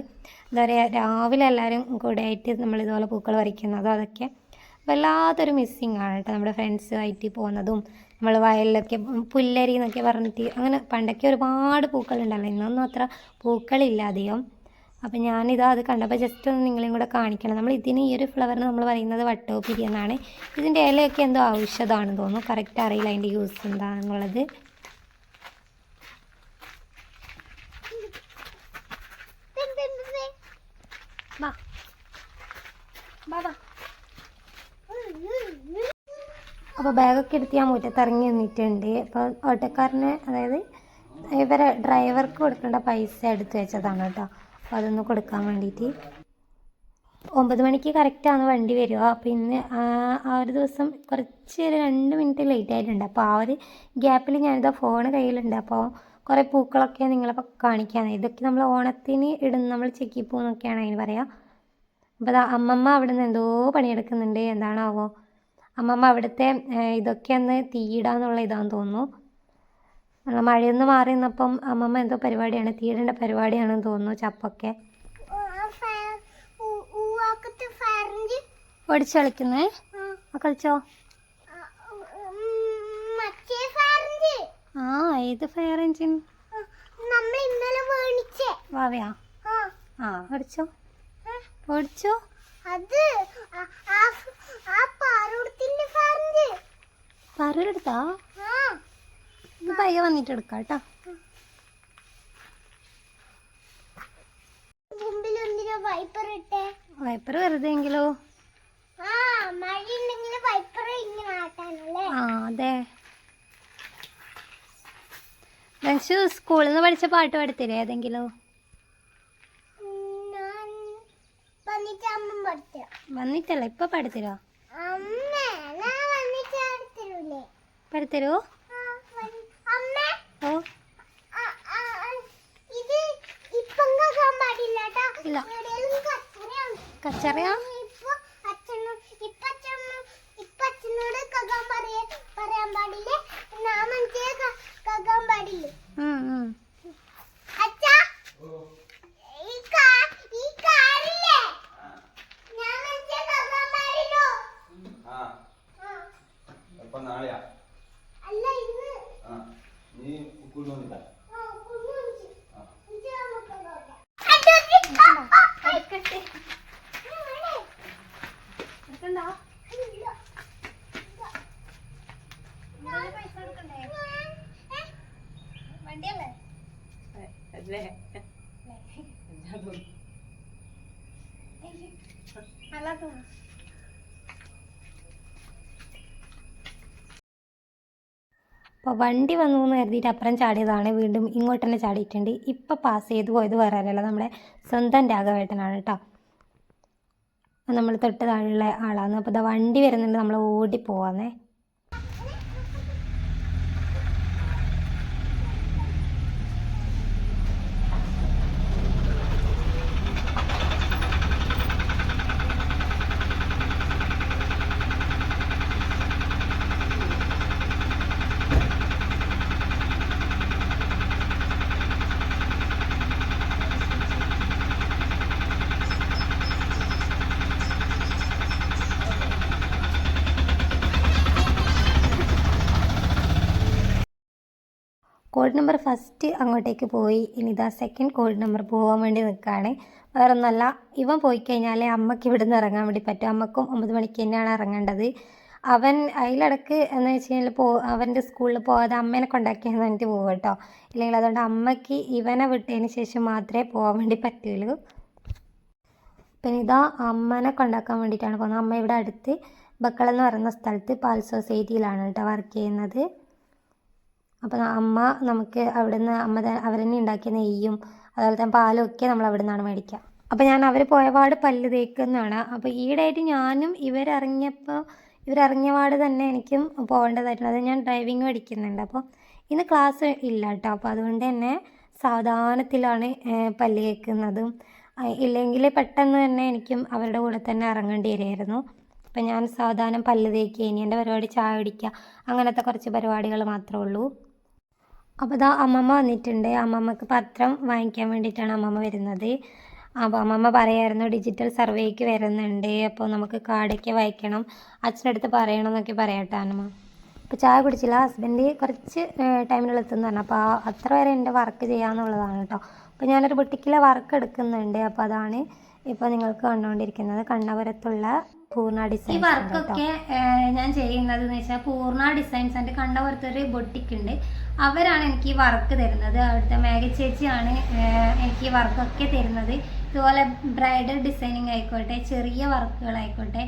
എന്താ പറയുക, രാവിലെ എല്ലാവരും കൂടെ ആയിട്ട് നമ്മൾ ഇതുപോലെ പൂക്കൾ പറിക്കുന്നതും അതൊക്കെ വല്ലാത്തൊരു മിസ്സിങ് ആണ് കേട്ടോ. നമ്മുടെ ഫ്രണ്ട്സുമായിട്ട് പോകുന്നതും നമ്മൾ വയലിലൊക്കെ പുല്ലരി എന്നൊക്കെ പറഞ്ഞിട്ട് അങ്ങനെ പണ്ടൊക്കെ ഒരുപാട് പൂക്കളുണ്ടല്ലോ. ഇന്നൊന്നും അത്ര പൂക്കളില്ല അധികം. അപ്പം ഞാനിതാ അത് കണ്ടപ്പോൾ ജസ്റ്റ് ഒന്ന് നിങ്ങളെയും കൂടെ കാണിക്കണം. നമ്മൾ ഇതിന് ഈ ഒരു ഫ്ലവറിന് നമ്മൾ പറയുന്നത് വട്ടോപ്പിരി എന്നാണ്. ഇതിൻ്റെ ഇലയൊക്കെ എന്തോ ഔഷധമാണെന്ന് തോന്നുന്നു, കറക്റ്റ് അറിയില്ല അതിൻ്റെ യൂസ് എന്താണെന്നുള്ളത്. അപ്പോൾ ബാഗൊക്കെ എടുത്ത് ഞാൻ മുറ്റത്തിറങ്ങി നിന്നിട്ടുണ്ട്. അപ്പോൾ ഓട്ടോക്കാരന്, അതായത് ഇവരെ ഡ്രൈവർക്ക് കൊടുക്കേണ്ട പൈസ എടുത്ത് വെച്ചതാണ് കേട്ടോ. അപ്പോൾ അതൊന്ന് കൊടുക്കാൻ വേണ്ടിയിട്ട് 9 മണിക്ക് കറക്റ്റാണ് വണ്ടി വരിക. അപ്പോൾ ഇന്ന് ആ ഒരു ദിവസം കുറച്ച് 2 മിനിറ്റ് ലേറ്റ് ആയിട്ടുണ്ട്. അപ്പോൾ ആ ഒരു ഗ്യാപ്പിൽ ഞാനിതാ ഫോൺ കയ്യിലുണ്ട്. അപ്പോൾ കുറേ പൂക്കളൊക്കെ നിങ്ങളെ കാണിക്കാണ്. ഇതൊക്കെ നമ്മൾ ഓണത്തിന് ഇടുന്ന, നമ്മൾ ചെക്കിപ്പൂ എന്നൊക്കെയാണ് അതിന് പറയുക. അപ്പോൾ അമ്മമ്മ അവിടെ നിന്ന് എന്തോ പണിയെടുക്കുന്നുണ്ട്, എന്താണാവോ. അമ്മമ്മ അവിടുത്തെ ഇതൊക്കെ ഒന്ന് തീയിടാന്നുള്ള ഇതാണെന്ന് തോന്നുന്നു. മഴയൊന്ന് മാറി നിന്നപ്പം അമ്മമ്മ എന്തോ പരിപാടിയാണ്, തീയിടേണ്ട പരിപാടിയാണെന്ന് തോന്നുന്നു. ചപ്പൊക്കെ ഓടിച്ച് കളിക്കുന്നേ. കളിച്ചോ? ആ, ഏത് ഫയർ എഞ്ചിൻ? വാവയാ? ആ, ഓടിച്ചോ ഓടിച്ചോ. പാറൂരെടുത്താ? ഇത് പയ്യെ വന്നിട്ട് എടുക്കാം കേട്ടോ. വൈപ്പർ വെറുതെ എങ്കിലോ? ആ, അതെ. അൻഷു സ്കൂളിൽ നിന്ന് പഠിച്ച പാട്ട് പാടത്തില്ലേ ഏതെങ്കിലും? വന്നിട്ടല്ല ഇപ്പൊ പാടത്തരോ? പാടത്തരോ? ഓ ഇല്ല. കച്ചറയാ? വണ്ടിയല്ലേ? അപ്പോൾ വണ്ടി വന്നു എന്ന് കരുതിയിട്ട് അപ്പുറം ചാടിയതാണ്, വീണ്ടും ഇങ്ങോട്ട് തന്നെ ചാടിയിട്ടുണ്ട്. ഇപ്പം പാസ് ചെയ്ത് പോയത് വേറെ ആരല്ല, നമ്മുടെ സ്വന്തം രാഘവേട്ടനാണ് കേട്ടോ. നമ്മൾ തൊട്ട് താഴെയുള്ള ആളാണ്. അപ്പോൾ ഇതാ വണ്ടി വരുന്നുണ്ട്, നമ്മൾ ഓടി പോവാന്നേ. കോഡ് നമ്പർ ഫസ്റ്റ് അങ്ങോട്ടേക്ക് പോയി. ഇനി ഇതാ സെക്കൻഡ് കോഡ് നമ്പർ പോകാൻ വേണ്ടി നിൽക്കുകയാണ്. വേറെ ഒന്നല്ല, ഇവൻ പോയി കഴിഞ്ഞാൽ അമ്മയ്ക്ക് ഇവിടെ നിന്ന് ഇറങ്ങാൻ വേണ്ടി പറ്റും. അമ്മക്കും 9 മണിക്ക് തന്നെയാണ് ഇറങ്ങേണ്ടത്. അവൻ അതിലിടക്ക് എന്ന് വെച്ച് കഴിഞ്ഞാൽ അവൻ്റെ സ്കൂളിൽ പോകാതെ അമ്മേനെ കൊണ്ടാക്കിയെന്ന് പറഞ്ഞിട്ട് പോകും കേട്ടോ. ഇല്ലെങ്കിൽ അതുകൊണ്ട് അമ്മയ്ക്ക് ഇവനെ വിട്ടതിന് ശേഷം മാത്രമേ പോകാൻ വേണ്ടി പറ്റുള്ളൂ. പിന്നെ ഇതാ അമ്മനെ കൊണ്ടാക്കാൻ വേണ്ടിയിട്ടാണ് പോകുന്നത്. അമ്മ ഇവിടെ അടുത്ത് ബക്കളെന്ന് പറയുന്ന സ്ഥലത്ത് പാൽ സൊസൈറ്റിയിലാണ് കേട്ടോ വർക്ക് ചെയ്യുന്നത്. അപ്പോൾ അമ്മ നമുക്ക് അവിടുന്ന് അവരെന്നെ ഉണ്ടാക്കിയ നെയ്യും അതുപോലെ തന്നെ പാലും ഒക്കെ നമ്മൾ അവിടെ നിന്നാണ് മേടിക്കുക. അപ്പോൾ ഞാൻ അവർ പോയപാട് പല്ല് തേക്കുന്നതാണ്. അപ്പോൾ ഈയിടെയായിട്ട് ഞാനും ഇവരിറങ്ങിയപാട് തന്നെ എനിക്കും പോകേണ്ടതായിട്ടുണ്ട്. അത് ഞാൻ ഡ്രൈവിങ് പഠിക്കുന്നുണ്ട്. അപ്പോൾ ഇന്ന് ക്ലാസ് ഇല്ല കേട്ടോ. അപ്പോൾ അതുകൊണ്ട് തന്നെ സാവധാനത്തിലാണ് പല്ല് കേൾക്കുന്നതും. ഇല്ലെങ്കിൽ പെട്ടെന്ന് തന്നെ എനിക്കും അവരുടെ കൂടെ തന്നെ ഇറങ്ങേണ്ടി വരുമായിരുന്നു. അപ്പം ഞാൻ സാവധാനം പല്ല് തേക്കുക, ഇനി എൻ്റെ പരിപാടി ചായ കുടിക്കുക, അങ്ങനത്തെ കുറച്ച് പരിപാടികൾ മാത്രമേ ഉള്ളൂ. അപ്പോൾ ഇതാ അമ്മമ്മ വന്നിട്ടുണ്ട്. അമ്മമ്മക്ക് പത്രം വാങ്ങിക്കാൻ വേണ്ടിയിട്ടാണ് അമ്മമ്മ വരുന്നത്. അപ്പോൾ അമ്മമ്മ പറയായിരുന്നു ഡിജിറ്റൽ സർവേക്ക് വരുന്നുണ്ട്, അപ്പോൾ നമുക്ക് കാർഡൊക്കെ വായിക്കണം, അച്ഛനടുത്ത് പറയണം എന്നൊക്കെ പറയട്ടെ അമ്മ. അപ്പോൾ ചായ കുടിച്ചില്ല, ഹസ്ബൻഡ് കുറച്ച് ടൈമിലെത്തുന്നു പറഞ്ഞു. അപ്പോൾ അത്ര വരെ എൻ്റെ വർക്ക് ചെയ്യാമെന്നുള്ളതാണ് കേട്ടോ. അപ്പോൾ ഞാനൊരു ബുട്ടിക്കിലെ വർക്ക് എടുക്കുന്നുണ്ട്. അപ്പോൾ അതാണ് ഇപ്പോൾ നിങ്ങൾക്ക് കണ്ടുകൊണ്ടിരിക്കുന്നത്, കണ്ണപുരത്തുള്ള പൂർണ്ണ ഡിസൈൻസ്. ഈ വർക്കൊക്കെ ഞാൻ ചെയ്യുന്നത് എന്ന് വെച്ചാൽ പൂർണ്ണ ഡിസൈൻസ് ആൻഡ് കണ്ണപുരത്തൊരു ബൊട്ടിക്കുണ്ട്, അവരാണ് എനിക്ക് ഈ വർക്ക് തരുന്നത്. അവിടുത്തെ മേഘ ചേച്ചിയാണ് എനിക്ക് ഈ വർക്കൊക്കെ തരുന്നത്. ഇതുപോലെ ബ്രൈഡൽ ഡിസൈനിങ് ആയിക്കോട്ടെ, ചെറിയ വർക്കുകളായിക്കോട്ടെ,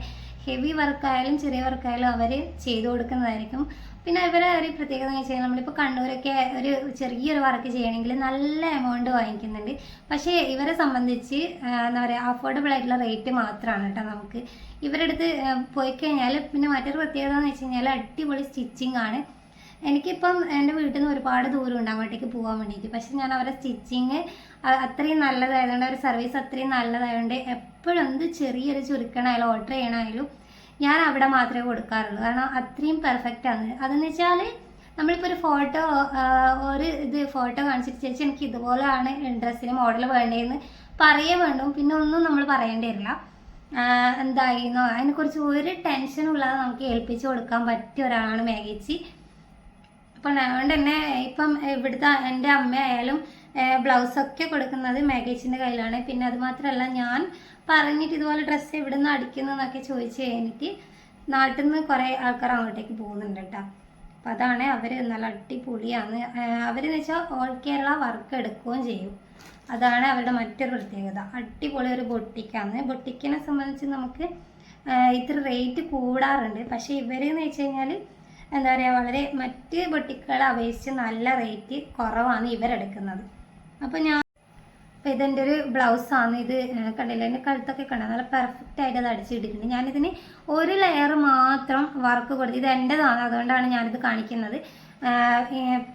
ഹെവി വർക്കായാലും ചെറിയ വർക്കായാലും അവർ ചെയ്തു കൊടുക്കുന്നതായിരിക്കും. പിന്നെ ഇവരെ ഒരു പ്രത്യേകത എന്ന് വെച്ചാൽ നമ്മളിപ്പോൾ കണ്ണൂരൊക്കെ ഒരു ചെറിയൊരു വർക്ക് ചെയ്യണമെങ്കിൽ നല്ല എമൗണ്ട് വാങ്ങിക്കുന്നുണ്ട്. പക്ഷേ ഇവരെ സംബന്ധിച്ച് എന്താ പറയുക, അഫോർഡബിൾ ആയിട്ടുള്ള റേറ്റ് മാത്രമാണ് കേട്ടോ. നമുക്ക് ഇവരുടെ അടുത്ത് പോയി കഴിഞ്ഞാൽ പിന്നെ മറ്റൊരു പ്രത്യേകത എന്ന് വെച്ച് കഴിഞ്ഞാൽ അടിപൊളി സ്റ്റിച്ചിങ് ആണ്. എനിക്കിപ്പം എൻ്റെ വീട്ടിൽ നിന്ന് ഒരുപാട് ദൂരമുണ്ട് അങ്ങോട്ടേക്ക് പോകാൻ വേണ്ടിയിട്ട്. പക്ഷെ ഞാൻ അവരുടെ സ്റ്റിച്ചിങ് അത്രയും നല്ലതായതുകൊണ്ട്, അവർ സർവീസ് അത്രയും നല്ലതായതുകൊണ്ട് എപ്പോഴും എന്ത് ചെറിയൊരു ചുരുക്കണമായാലും ഓർഡർ ചെയ്യണമായാലും ഞാൻ അവിടെ മാത്രമേ കൊടുക്കാറുള്ളൂ. കാരണം അത്രയും പെർഫെക്റ്റ് ആണ്. അതെന്ന് വെച്ചാൽ നമ്മളിപ്പോൾ ഒരു ഫോട്ടോ കാണിച്ചിട്ട് ചേച്ചി എനിക്ക് ഇതുപോലെയാണ് ഡ്രസ്സിന് മോഡൽ വേണ്ടതെന്ന് പറയേ വേണ്ടും. പിന്നെ ഒന്നും നമ്മൾ പറയേണ്ടി വരില്ല, എന്തായിന്നോ അതിനെക്കുറിച്ച് ഒരു ടെൻഷനും ഇല്ലാതെ നമുക്ക് ഏൽപ്പിച്ച് കൊടുക്കാൻ പറ്റിയ ഒരാളാണ് മേഘേച്ചി. അപ്പം അതുകൊണ്ട് തന്നെ ഇപ്പം ഇവിടുത്തെ എൻ്റെ അമ്മയായാലും ബ്ലൗസൊക്കെ കൊടുക്കുന്നത് മേഘേച്ചിൻ്റെ കയ്യിലാണ്. പിന്നെ അതുമാത്രമല്ല, ഞാൻ പറഞ്ഞിട്ട് ഇതുപോലെ ഡ്രസ്സ് എവിടെ നിന്ന് അടിക്കുന്നതെന്നൊക്കെ ചോദിച്ച് കഴിഞ്ഞിട്ട് നാട്ടിൽ നിന്ന് കുറേ ആൾക്കാർ അങ്ങോട്ടേക്ക് പോകുന്നുണ്ട് കേട്ടോ. അപ്പോൾ അതാണ്, അവർ നല്ല അടിപൊളിയാണ്. അവരെന്ന് വെച്ചാൽ ഓൾ കേരള വർക്ക് എടുക്കുകയും ചെയ്യും. അതാണ് അവരുടെ മറ്റൊരു പ്രത്യേകത. അടിപൊളി ഒരു ബൊട്ടിക്കാണ്. ബൊട്ടിക്കിനെ സംബന്ധിച്ച് നമുക്ക് ഇത്ര റേറ്റ് കൂടാറുണ്ട്. പക്ഷേ ഇവരെന്ന് വെച്ച് കഴിഞ്ഞാൽ എന്താ പറയുക, വളരെ മറ്റ് ബൊട്ടിക്കുകളെ അപേക്ഷിച്ച് നല്ല റേറ്റ് കുറവാണ് ഇവരെടുക്കുന്നത്. അപ്പോൾ അപ്പോൾ ഇതെൻ്റെ ഒരു ബ്ലൗസാണ്. ഇത് കണ്ടില്ല, എൻ്റെ കഴുത്തൊക്കെ കണ്ടത് നല്ല പെർഫെക്റ്റ് ആയിട്ട് അത് അടിച്ചിട്ടിട്ടുണ്ട്. ഞാനിതിന് ഒരു ലെയർ മാത്രം വർക്ക് കൊടുത്തു. ഇത് എൻ്റെതാണ്, അതുകൊണ്ടാണ് ഞാനിത് കാണിക്കുന്നത്.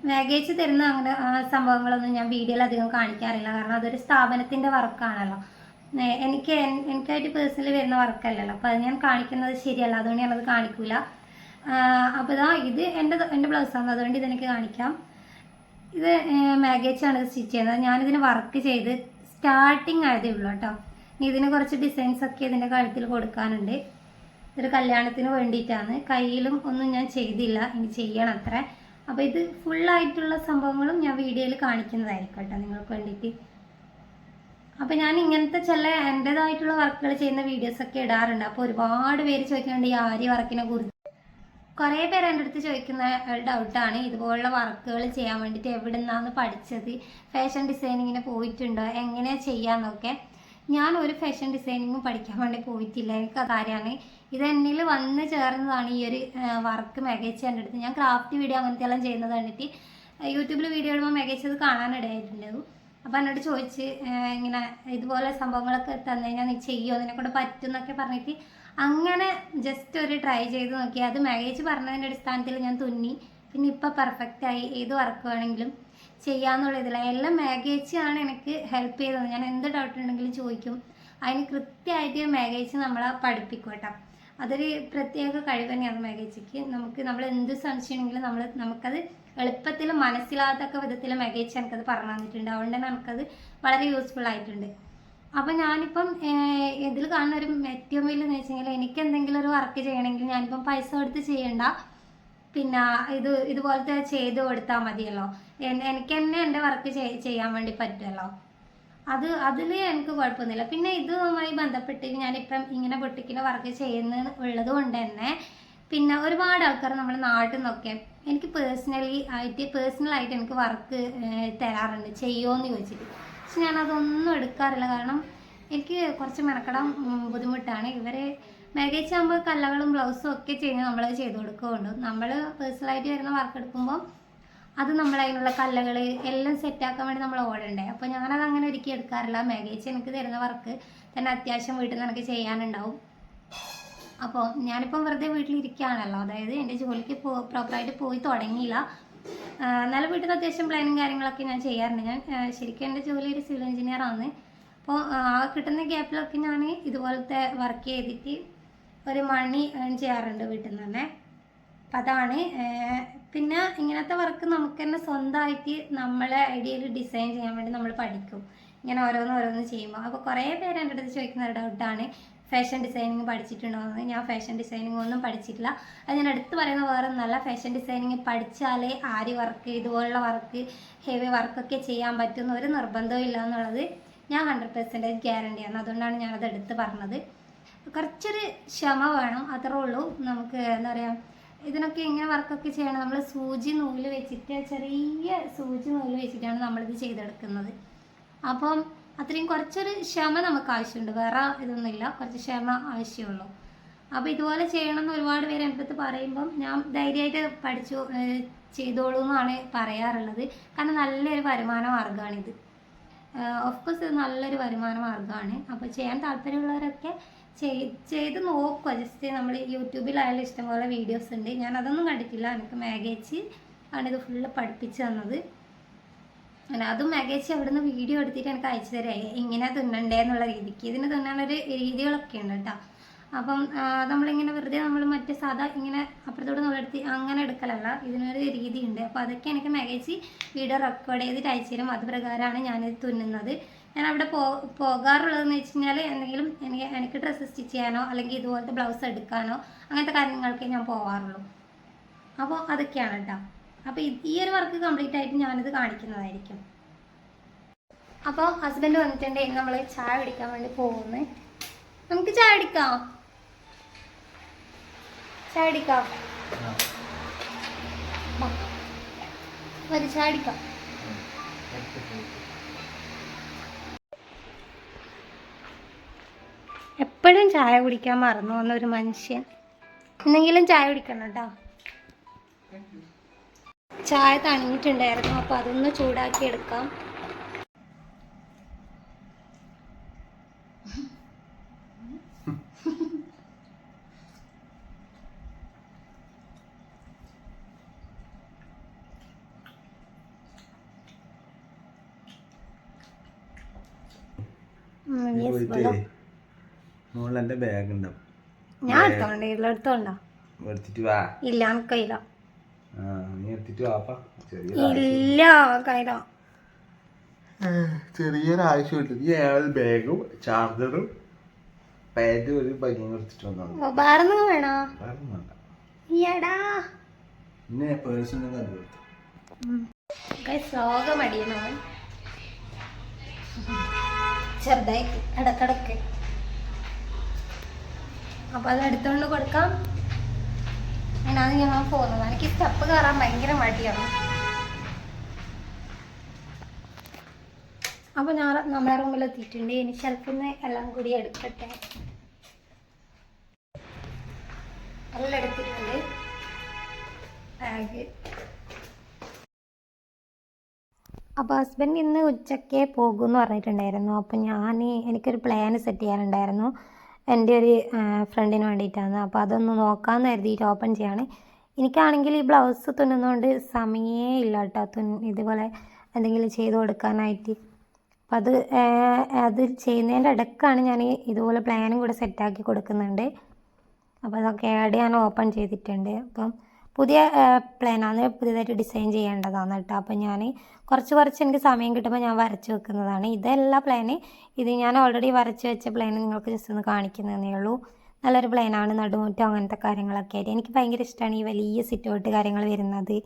പാക്കേജ് തരുന്ന അങ്ങനെ സംഭവങ്ങളൊന്നും ഞാൻ വീഡിയോയിൽ അധികം കാണിക്കാറില്ല, കാരണം അതൊരു സ്ഥാപനത്തിൻ്റെ വർക്കാണല്ലോ. എനിക്കായിട്ട് പേഴ്സണലി വരുന്ന വർക്കല്ലല്ലോ, അപ്പോൾ അത് ഞാൻ കാണിക്കുന്നത് ശരിയല്ല, അതുകൊണ്ട് ഞാനത് കാണിക്കില്ല. അപ്പോൾ ഇത് എൻ്റെ ബ്ലൗസാണ്, അതുകൊണ്ട് ഇതെനിക്ക് കാണിക്കാം. ഇത് മാഗേച്ചാണ് സ്റ്റിച്ച് ചെയ്യുന്നത്. ഞാനിതിന് വർക്ക് ചെയ്ത് സ്റ്റാർട്ടിങ് ആയതേ ഉള്ളൂ കേട്ടോ. ഇതിന് കുറച്ച് ഡിസൈൻസൊക്കെ ഇതിൻ്റെ കഴുത്തിൽ കൊടുക്കാനുണ്ട്. ഇതൊരു കല്യാണത്തിന് വേണ്ടിയിട്ടാണ്. കയ്യിലും ഒന്നും ഞാൻ ചെയ്തില്ല, ഇനി ചെയ്യണം അത്ര. അപ്പോൾ ഇത് ഫുള്ളായിട്ടുള്ള സംഭവങ്ങളും ഞാൻ വീഡിയോയിൽ കാണിക്കുന്നതായിരിക്കും കേട്ടോ നിങ്ങൾക്ക് വേണ്ടിയിട്ട്. അപ്പോൾ ഞാൻ ഇങ്ങനത്തെ ചില എൻ്റേതായിട്ടുള്ള വർക്കുകൾ ചെയ്യുന്ന വീഡിയോസൊക്കെ ഇടാറുണ്ട്. അപ്പോൾ ഒരുപാട് പേര് ചോദിക്കുന്നുണ്ട് ഈ ആരി വർക്കിനെ കുറിച്ച്. കുറേ പേര് എൻ്റെ അടുത്ത് ചോദിക്കുന്ന ഡൗട്ടാണ്, ഇതുപോലുള്ള വർക്കുകൾ ചെയ്യാൻ വേണ്ടിയിട്ട് എവിടെ നിന്നാണ് പഠിച്ചത്, ഫാഷൻ ഡിസൈനിങ്ങിന് പോയിട്ടുണ്ടോ, എങ്ങനെയാണ് ചെയ്യാമെന്നൊക്കെ. ഞാൻ ഒരു ഫാഷൻ ഡിസൈനിങ്ങും പഠിക്കാൻ വേണ്ടി പോയിട്ടില്ല. എനിക്ക് കാര്യമാണ് ഇത് എന്നിൽ വന്ന് ചേർന്നതാണ് ഈ ഒരു വർക്ക് മികച്ച എൻ്റെ അടുത്ത്. ഞാൻ ക്രാഫ്റ്റ് വീഡിയോ അങ്ങനത്തെ എല്ലാം ചെയ്യുന്നത് കണ്ടിട്ട് യൂട്യൂബിൽ വീഡിയോ ഇടുമ്പോൾ മികച്ചത് കാണാനിടയായിട്ടുണ്ടാവും. അപ്പോൾ എന്നോട് ചോദിച്ച് ഇങ്ങനെ ഇതുപോലെ സംഭവങ്ങളൊക്കെ തന്നു കഴിഞ്ഞാൽ നീ ചെയ്യുമോ, നിന്നെക്കൊണ്ട് പറ്റും എന്നൊക്കെ പറഞ്ഞിട്ട് അങ്ങനെ ജസ്റ്റ് ഒരു ട്രൈ ചെയ്ത് നോക്കി. അത് മാഗേജ് പറഞ്ഞതിൻ്റെ അടിസ്ഥാനത്തിൽ ഞാൻ തുന്നി. പിന്നെ ഇപ്പോൾ പെർഫെക്റ്റായി, ഏത് വർക്ക് വേണമെങ്കിലും ചെയ്യാമെന്നുള്ള ഇതില്ല. എല്ലാം മാഗേജാണ് എനിക്ക് ഹെൽപ്പ് ചെയ്തത്. ഞാൻ എന്ത് ഡൗട്ട് ഉണ്ടെങ്കിലും ചോദിക്കും, അതിന് കൃത്യമായിട്ട് മാഗേജ് നമ്മളെ പഠിപ്പിക്കും കേട്ടോ. അതൊരു പ്രത്യേക കഴിവ് തന്നെയാണ് മാഗേജിക്ക്. നമ്മൾ എന്ത് സംശയമാണെങ്കിലും നമുക്കത് എളുപ്പത്തിൽ മനസ്സിലാകത്തക്ക വിധത്തിൽ മാഗേജ് എനിക്കത് പറഞ്ഞു തന്നിട്ടുണ്ട്. അതുകൊണ്ട് തന്നെ നമുക്കത് വളരെ യൂസ്ഫുൾ ആയിട്ടുണ്ട്. അപ്പോൾ ഞാനിപ്പം ഇതിൽ കാണുന്ന ഒരു ഏറ്റവും വലിയ എന്ന് വെച്ച് കഴിഞ്ഞാൽ എനിക്ക് എന്തെങ്കിലും ഒരു വർക്ക് ചെയ്യണമെങ്കിൽ ഞാനിപ്പം പൈസ കൊടുത്ത് ചെയ്യണ്ട, പിന്നെ ഇതുപോലത്തെ ചെയ്ത് കൊടുത്താൽ മതിയല്ലോ. എനിക്ക് തന്നെ എൻ്റെ വർക്ക് ചെയ്യാൻ വേണ്ടി പറ്റുമല്ലോ. അതിൽ എനിക്ക് കുഴപ്പമൊന്നുമില്ല. പിന്നെ ഇതുമായി ബന്ധപ്പെട്ട് ഞാനിപ്പം ഇങ്ങനെ ബൊട്ടിക്കിൻ്റെ വർക്ക് ഉള്ളത് കൊണ്ട് തന്നെ പിന്നെ ഒരുപാട് ആൾക്കാർ നമ്മുടെ നാട്ടിൽ നിന്നൊക്കെ എനിക്ക് പേഴ്സണലായിട്ട് എനിക്ക് വർക്ക് തരാറുണ്ട്, ചെയ്യുമോ എന്ന് ചോദിച്ചിട്ട്. പക്ഷെ ഞാനതൊന്നും എടുക്കാറില്ല, കാരണം എനിക്ക് കുറച്ച് മെനക്കെടാൻ ബുദ്ധിമുട്ടാണ്. ഇവരെ മാഗേജ് ആകുമ്പോൾ കല്ലകളും ബ്ലൗസും ഒക്കെ ചെയ്യുന്നത് നമ്മളത് ചെയ്ത് കൊടുക്കുന്നുണ്ട്. നമ്മൾ പേഴ്സണലായിട്ട് വരുന്ന വർക്ക് എടുക്കുമ്പോൾ അത് നമ്മളതിനുള്ള കല്ലകൾ എല്ലാം സെറ്റാക്കാൻ വേണ്ടി നമ്മൾ ഓടണ്ടേ. അപ്പോൾ ഞാനത് അങ്ങനെ ഒരിക്കലും എടുക്കാറില്ല. മാഗേജ് എനിക്ക് തരുന്ന വർക്ക് തന്നെ അത്യാവശ്യം വീട്ടിൽ നിന്ന് എനിക്ക് ചെയ്യാനുണ്ടാവും. അപ്പോൾ ഞാനിപ്പം വെറുതെ വീട്ടിലിരിക്കുകയാണല്ലോ, അതായത് എൻ്റെ ജോലിക്ക് പ്രോപ്പറായിട്ട് പോയി തുടങ്ങിയില്ല. എന്നാലും വീട്ടിൽ അത്യാവശ്യം പ്ലാനും കാര്യങ്ങളൊക്കെ ഞാൻ ചെയ്യാറുണ്ട്. ഞാൻ ശരിക്കും എൻ്റെ ജോലി ഒരു സിവിൽ എഞ്ചിനീയറാണ്. അപ്പോൾ ആ കിട്ടുന്ന ഗ്യാപ്പിലൊക്കെ ഞാൻ ഇതുപോലത്തെ വർക്ക് ചെയ്തിട്ട് ഒരു മണി ഏൺ ചെയ്യാറുണ്ട് വീട്ടിൽ നിന്ന് തന്നെ. അപ്പം അതാണ്. പിന്നെ ഇങ്ങനത്തെ വർക്ക് നമുക്ക് തന്നെ സ്വന്തമായിട്ട് നമ്മളെ ഐഡിയയിൽ ഡിസൈൻ ചെയ്യാൻ വേണ്ടി നമ്മൾ പഠിക്കും, ഇങ്ങനെ ഓരോന്ന് ചെയ്യുമ്പോൾ. അപ്പോൾ കുറേ പേര് എൻ്റെ അടുത്ത് ചോദിക്കുന്ന ഒരു ഡൗട്ടാണ്, ഫാഷൻ ഡിസൈനിങ് പഠിച്ചിട്ടുണ്ടോ എന്ന്. ഞാൻ ഫാഷൻ ഡിസൈനിങ് ഒന്നും പഠിച്ചിട്ടില്ല. അത് ഞാൻ എടുത്ത് പറയുന്ന വേറെ ഒന്നല്ല, ഫാഷൻ ഡിസൈനിങ് പഠിച്ചാലേ ആരി വർക്ക് ഇതുപോലുള്ള വർക്ക് ഹെവി വർക്കൊക്കെ ചെയ്യാൻ പറ്റുന്ന ഒരു നിർബന്ധവും ഇല്ല എന്നുള്ളത് ഞാൻ 100% ഗ്യാരണ്ടിയാണ്. അതുകൊണ്ടാണ് ഞാനത് എടുത്ത് പറഞ്ഞത്. കുറച്ചൊരു ക്ഷമ വേണം, അത്രേ ഉള്ളൂ. നമുക്ക് എന്താ പറയുക, ഇതിനൊക്കെ ഇങ്ങനെ വർക്കൊക്കെ ചെയ്യണം. നമ്മൾ സൂചി നൂല് വെച്ചിട്ട്, ചെറിയ സൂചി നൂല് വെച്ചിട്ടാണ് നമ്മളിത് ചെയ്തെടുക്കുന്നത്. അപ്പം അത്രയും കുറച്ചൊരു ക്ഷമ നമുക്ക് ആവശ്യമുണ്ട്, വേറെ ഇതൊന്നുമില്ല, കുറച്ച് ക്ഷമ ആവശ്യമുള്ളൂ. അപ്പോൾ ഇതുപോലെ ചെയ്യണമെന്ന് ഒരുപാട് പേര് എൻ്റെ അടുത്ത് പറയുമ്പം ഞാൻ ധൈര്യമായിട്ട് ചെയ്തോളൂ എന്നാണ് പറയാറുള്ളത്. കാരണം നല്ലൊരു വരുമാന മാർഗ്ഗമാണിത്. ഓഫ്കോഴ്സ് ഇത് നല്ലൊരു വരുമാന മാർഗ്ഗമാണ്. അപ്പോൾ ചെയ്യാൻ താല്പര്യമുള്ളവരൊക്കെ ചെയ്ത് നോക്കുക. ജസ്റ്റ് നമ്മൾ യൂട്യൂബിലായാലും ഇഷ്ടംപോലെ വീഡിയോസ് ഉണ്ട്. ഞാൻ അതൊന്നും കണ്ടിട്ടില്ല, എനിക്ക് മാഗേജ് ആണ് ഇത് ഫുള്ള് പഠിപ്പിച്ച് തന്നത്. അതും മാഗേജ് അവിടെ നിന്ന് വീഡിയോ എടുത്തിട്ട് എനിക്ക് അയച്ചു തരാം, ഇങ്ങനെ തുന്നണ്ടേ എന്നുള്ള രീതിക്ക്. ഇതിന് തുന്നാനൊരു രീതികളൊക്കെ ഉണ്ട് കേട്ടോ. അപ്പം നമ്മളിങ്ങനെ വെറുതെ നമ്മൾ മറ്റേ സാധാ ഇങ്ങനെ അപ്പുറത്തോട് നമ്മളെടുത്ത് അങ്ങനെ എടുക്കലല്ല, ഇതിനൊരു രീതിയുണ്ട്. അപ്പോൾ അതൊക്കെ എനിക്ക് മാഗേജ് വീഡിയോ റെക്കോർഡ് ചെയ്തിട്ട് അയച്ചു തരും. അത് പ്രകാരമാണ് ഞാനിത് തുന്നുന്നത്. ഞാൻ അവിടെ പോകാറുള്ളതെന്ന് വെച്ച് കഴിഞ്ഞാൽ എന്തെങ്കിലും എനിക്ക് ഡ്രസ്സ് സ്റ്റിച്ച് ചെയ്യാനോ അല്ലെങ്കിൽ ഇതുപോലത്തെ ബ്ലൗസ് എടുക്കാനോ അങ്ങനത്തെ കാര്യങ്ങൾക്കേ ഞാൻ പോകാറുള്ളൂ. അപ്പോൾ അതൊക്കെയാണ് കേട്ടോ. അപ്പോൾ ഈ ഒരു വർക്ക് കംപ്ലീറ്റ് ആയിട്ട് ഞാനിത് കാണിക്കുന്നതായിരിക്കും. അപ്പോൾ ഹസ്ബൻഡ് വന്നിട്ടുണ്ടെങ്കിൽ നമ്മൾ ചായ കുടിക്കാൻ വേണ്ടി പോകുന്നു. നമുക്ക് ചായ കുടിക്കാം. ഒരു ചായ കുടിക്കാം. എപ്പോഴും ചായ കുടിക്കാൻ മറന്നു പോകുന്ന ഒരു മനുഷ്യൻ. എന്തെങ്കിലും ചായ കുടിക്കണം കേട്ടോ. ചായ തണിഞ്ഞിട്ടുണ്ടായിരുന്നു, അപ്പോൾ അതൊന്ന് ചൂടാക്കി എടുക്കാം. മോളെന്റെ ബാഗ് ഉണ്ടാവും. ഞാൻ എടുത്തോണ്ടോ? എടുത്തിട്ട് വാ. ഇല്ല കയ്യില. നീ എടുത്തിട്ട് വാപ്പാ. ഇല്ല കയ്യില. ചെറിയൊരു ആവശ്യമുണ്ട്. നീ ബാഗും ചാർജറും പാൻറ്റും ഒരു ബനിയനും എടുത്തിട്ട് വന്നോ. വേറെ വേണോ? വേണ്ട. ഈയടാ പിന്നെ പേഴ്സണൽ കണ്ടുപിടുത്തു. ശ്ലോകമടിയണോ ചെറുതായിട്ട് ഇടക്കിടക്ക്. അപ്പം അത് എടുത്തുകൊണ്ട് കൊടുക്കാം. അതിനാണ് ഞാൻ പോകുന്നത്. എനിക്ക് സ്റ്റെപ്പ് കയറാൻ ഭയങ്കര മടിയാണ്. അപ്പോൾ ഞാൻ നമ്മുടെ റൂമിൽ എത്തിയിട്ടുണ്ട്. ഇനി ഷെൽഫിൽ നിന്ന് എല്ലാം കൂടി എടുക്കട്ടെ. എല്ലാം എടുത്തിട്ടുണ്ട്. ബാഗ്. അപ്പോൾ ഹസ്ബൻഡ് ഇന്ന് ഉച്ചയ്ക്ക് പോകുമെന്ന് പറഞ്ഞിട്ടുണ്ടായിരുന്നു. അപ്പോൾ എനിക്കൊരു പ്ലാൻ സെറ്റ് ചെയ്യാനുണ്ടായിരുന്നു എൻ്റെ ഒരു ഫ്രണ്ടിന് വേണ്ടിയിട്ടാണ്. അപ്പോൾ അതൊന്ന് നോക്കാമെന്ന് കരുതിയിട്ട് ഓപ്പൺ ചെയ്യാണ്. എനിക്കാണെങ്കിൽ ഈ ബ്ലൗസ് തുന്നുന്നതുകൊണ്ട് സമയമേ ഇല്ല കേട്ടോ. ഇതുപോലെ എന്തെങ്കിലും ചെയ്ത് കൊടുക്കാനായിട്ട്. അപ്പം അത് ചെയ്യുന്നതിൻ്റെ ഇടയ്ക്കാണ് ഞാൻ ഇതുപോലെ പ്ലാനും കൂടെ സെറ്റാക്കി കൊടുക്കുന്നുണ്ട്. അപ്പോൾ അതൊക്കെ ഞാൻ ഓപ്പൺ ചെയ്തിട്ടുണ്ട്. അപ്പം പുതിയ പ്ലാനാണ്, പുതിയതായിട്ട് ഡിസൈൻ ചെയ്യേണ്ടതാണ് കേട്ടോ. അപ്പം ഞാൻ കുറച്ച് എനിക്ക് സമയം കിട്ടുമ്പോൾ ഞാൻ വരച്ച് വെക്കുന്നതാണ്. ഇതല്ല പ്ലാന്, ഇത് ഞാൻ ഓൾറെഡി വരച്ച് വെച്ച പ്ലാൻ നിങ്ങൾക്ക് ജസ്റ്റ് ഒന്ന് കാണിക്കുന്നതേ ഉള്ളൂ. നല്ലൊരു പ്ലാനാണ്. നടുമുറ്റം അങ്ങനത്തെ കാര്യങ്ങളൊക്കെ ആയിട്ട് എനിക്ക് ഭയങ്കര ഇഷ്ടമാണ് ഈ വലിയ സിറ്റൗട്ട് കാര്യങ്ങൾ വരുന്നത്.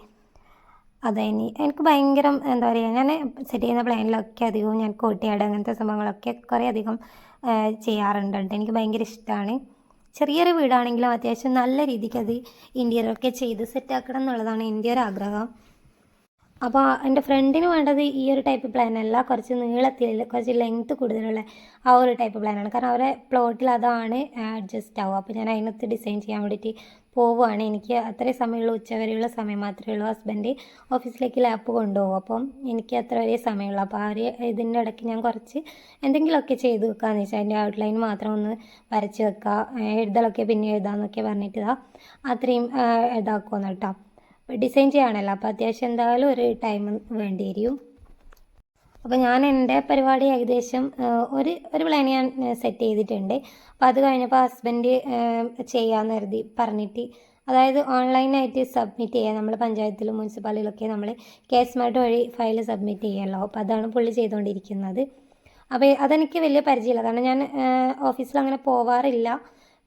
എനിക്ക് ഭയങ്കര എന്താ പറയുക, ഞാൻ സെറ്റ് ചെയ്യുന്ന പ്ലാനിലൊക്കെ അധികവും ഞാൻ കോട്ടിയാട് അങ്ങനത്തെ സംഭവങ്ങളൊക്കെ കുറേ അധികം ചെയ്യാറുണ്ട്. എനിക്ക് ഭയങ്കര ഇഷ്ടമാണ്. ചെറിയൊരു വീടാണെങ്കിലും അത്യാവശ്യം നല്ല രീതിക്ക് അത് ഇൻറ്റീരിയറൊക്കെ ചെയ്ത് സെറ്റാക്കണം എന്നുള്ളതാണ് എൻ്റെ ഒരു ആഗ്രഹം. അപ്പോൾ എൻ്റെ ഫ്രണ്ടിന് വേണ്ടത് ഈ ഒരു ടൈപ്പ് പ്ലാനല്ല, കുറച്ച് നീളത്തിൽ കുറച്ച് ലെങ്ത്ത് കൂടുതലുള്ള ആ ഒരു ടൈപ്പ് പ്ലാനാണ്. കാരണം അവരെ പ്ലോട്ടിൽ അതാണ് അഡ്ജസ്റ്റ് ആവുക. അപ്പോൾ ഞാൻ അതിനകത്ത് ഡിസൈൻ ചെയ്യാൻ വേണ്ടിയിട്ട് പോവുകയാണ്. എനിക്ക് അത്രയും സമയമുള്ളൂ, ഉച്ചവരെയുള്ള സമയം മാത്രമേ ഉള്ളൂ. ഹസ്ബൻഡ് ഓഫീസിലേക്ക് ലാപ്പ് കൊണ്ടുപോകും. അപ്പം എനിക്ക് അത്ര വരെ സമയമുള്ളൂ. അപ്പോൾ ഇതിൻ്റെ ഇടയ്ക്ക് ഞാൻ കുറച്ച് എന്തെങ്കിലുമൊക്കെ ചെയ്ത് വെക്കാമെന്ന് വെച്ചാൽ അതിൻ്റെ ഔട്ട്ലൈൻ മാത്രം ഒന്ന് വരച്ച് വെക്കുക, എഴുതലൊക്കെ പിന്നെ എഴുതാമെന്നൊക്കെ പറഞ്ഞിട്ട് അത്രയും ഇതാക്കുമെന്ന് കേട്ടോ. ഡിസൈൻ ചെയ്യാണല്ലോ, അപ്പോൾ അത്യാവശ്യം എന്തായാലും ഒരു ടൈം വേണ്ടി വരും. അപ്പോൾ ഞാൻ എൻ്റെ പരിപാടി ഏകദേശം ഒരു പ്ലാൻ ഞാൻ സെറ്റ് ചെയ്തിട്ടുണ്ട്. അപ്പോൾ അത് കഴിഞ്ഞപ്പോൾ ഹസ്ബൻഡ് ചെയ്യാമെന്ന് കരുതി പറഞ്ഞിട്ട്, അതായത് ഓൺലൈനായിട്ട് സബ്മിറ്റ് ചെയ്യുക. നമ്മൾ പഞ്ചായത്തിലും മുനിസിപ്പാലിറ്റിയിലൊക്കെ നമ്മൾ സ്മാർട്ട് വഴി ഫയൽ സബ്മിറ്റ് ചെയ്യുമല്ലോ. അപ്പോൾ അതാണ് പുള്ളി ചെയ്തുകൊണ്ടിരിക്കുന്നത്. അപ്പോൾ അതെനിക്ക് വലിയ പരിചയമില്ല, കാരണം ഞാൻ ഓഫീസിൽ അങ്ങനെ പോവാറില്ല.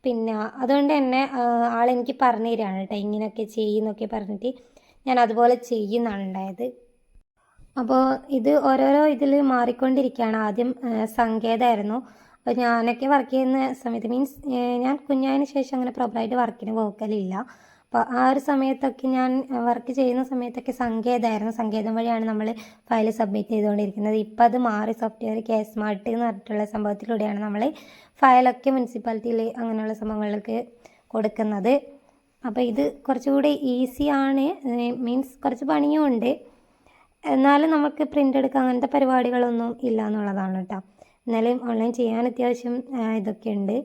പിന്നെ അതുകൊണ്ട് തന്നെ ആളെനിക്ക് പറഞ്ഞു തരികയാണ് കേട്ടോ, ഇങ്ങനെയൊക്കെ ചെയ്യുന്നൊക്കെ പറഞ്ഞിട്ട് ഞാൻ അതുപോലെ ചെയ്യുന്നതാണ് ഉണ്ടായത്. അപ്പോൾ ഇത് ഓരോരോ ഇതിൽ മാറിക്കൊണ്ടിരിക്കുകയാണ്. ആദ്യം സങ്കേതമായിരുന്നു. അപ്പോൾ ഞാനൊക്കെ വർക്ക് ചെയ്യുന്ന സമയത്ത് ഞാൻ കുഞ്ഞായതിന് ശേഷം അങ്ങനെ പ്രോപ്പറായിട്ട് വർക്കിന് പോക്കലില്ല. അപ്പോൾ ആ ഒരു സമയത്തൊക്കെ ഞാൻ വർക്ക് ചെയ്യുന്ന സമയത്തൊക്കെ സങ്കേതമായിരുന്നു. സങ്കേതം വഴിയാണ് നമ്മൾ ഫയൽ സബ്മിറ്റ് ചെയ്തുകൊണ്ടിരിക്കുന്നത്. ഇപ്പോൾ അത് മാറി സോഫ്റ്റ്വെയർ സ്മാർട്ട് എന്ന് പറഞ്ഞിട്ടുള്ള സംഭവത്തിലൂടെയാണ് നമ്മൾ ഫയലൊക്കെ മുനിസിപ്പാലിറ്റിയിൽ അങ്ങനെയുള്ള സംഭവങ്ങൾക്ക് കൊടുക്കുന്നത്. അപ്പോൾ ഇത് കുറച്ചുകൂടി ഈസിയാണ്, കുറച്ച് പണിയും ഉണ്ട്. എന്നാലും നമുക്ക് പ്രിൻ്റ് എടുക്കുക അങ്ങനത്തെ പരിപാടികളൊന്നും ഇല്ല എന്നുള്ളതാണ് കേട്ടോ. എന്നാലും ഓൺലൈൻ ചെയ്യാൻ അത്യാവശ്യം ഇതൊക്കെ ഉണ്ട്.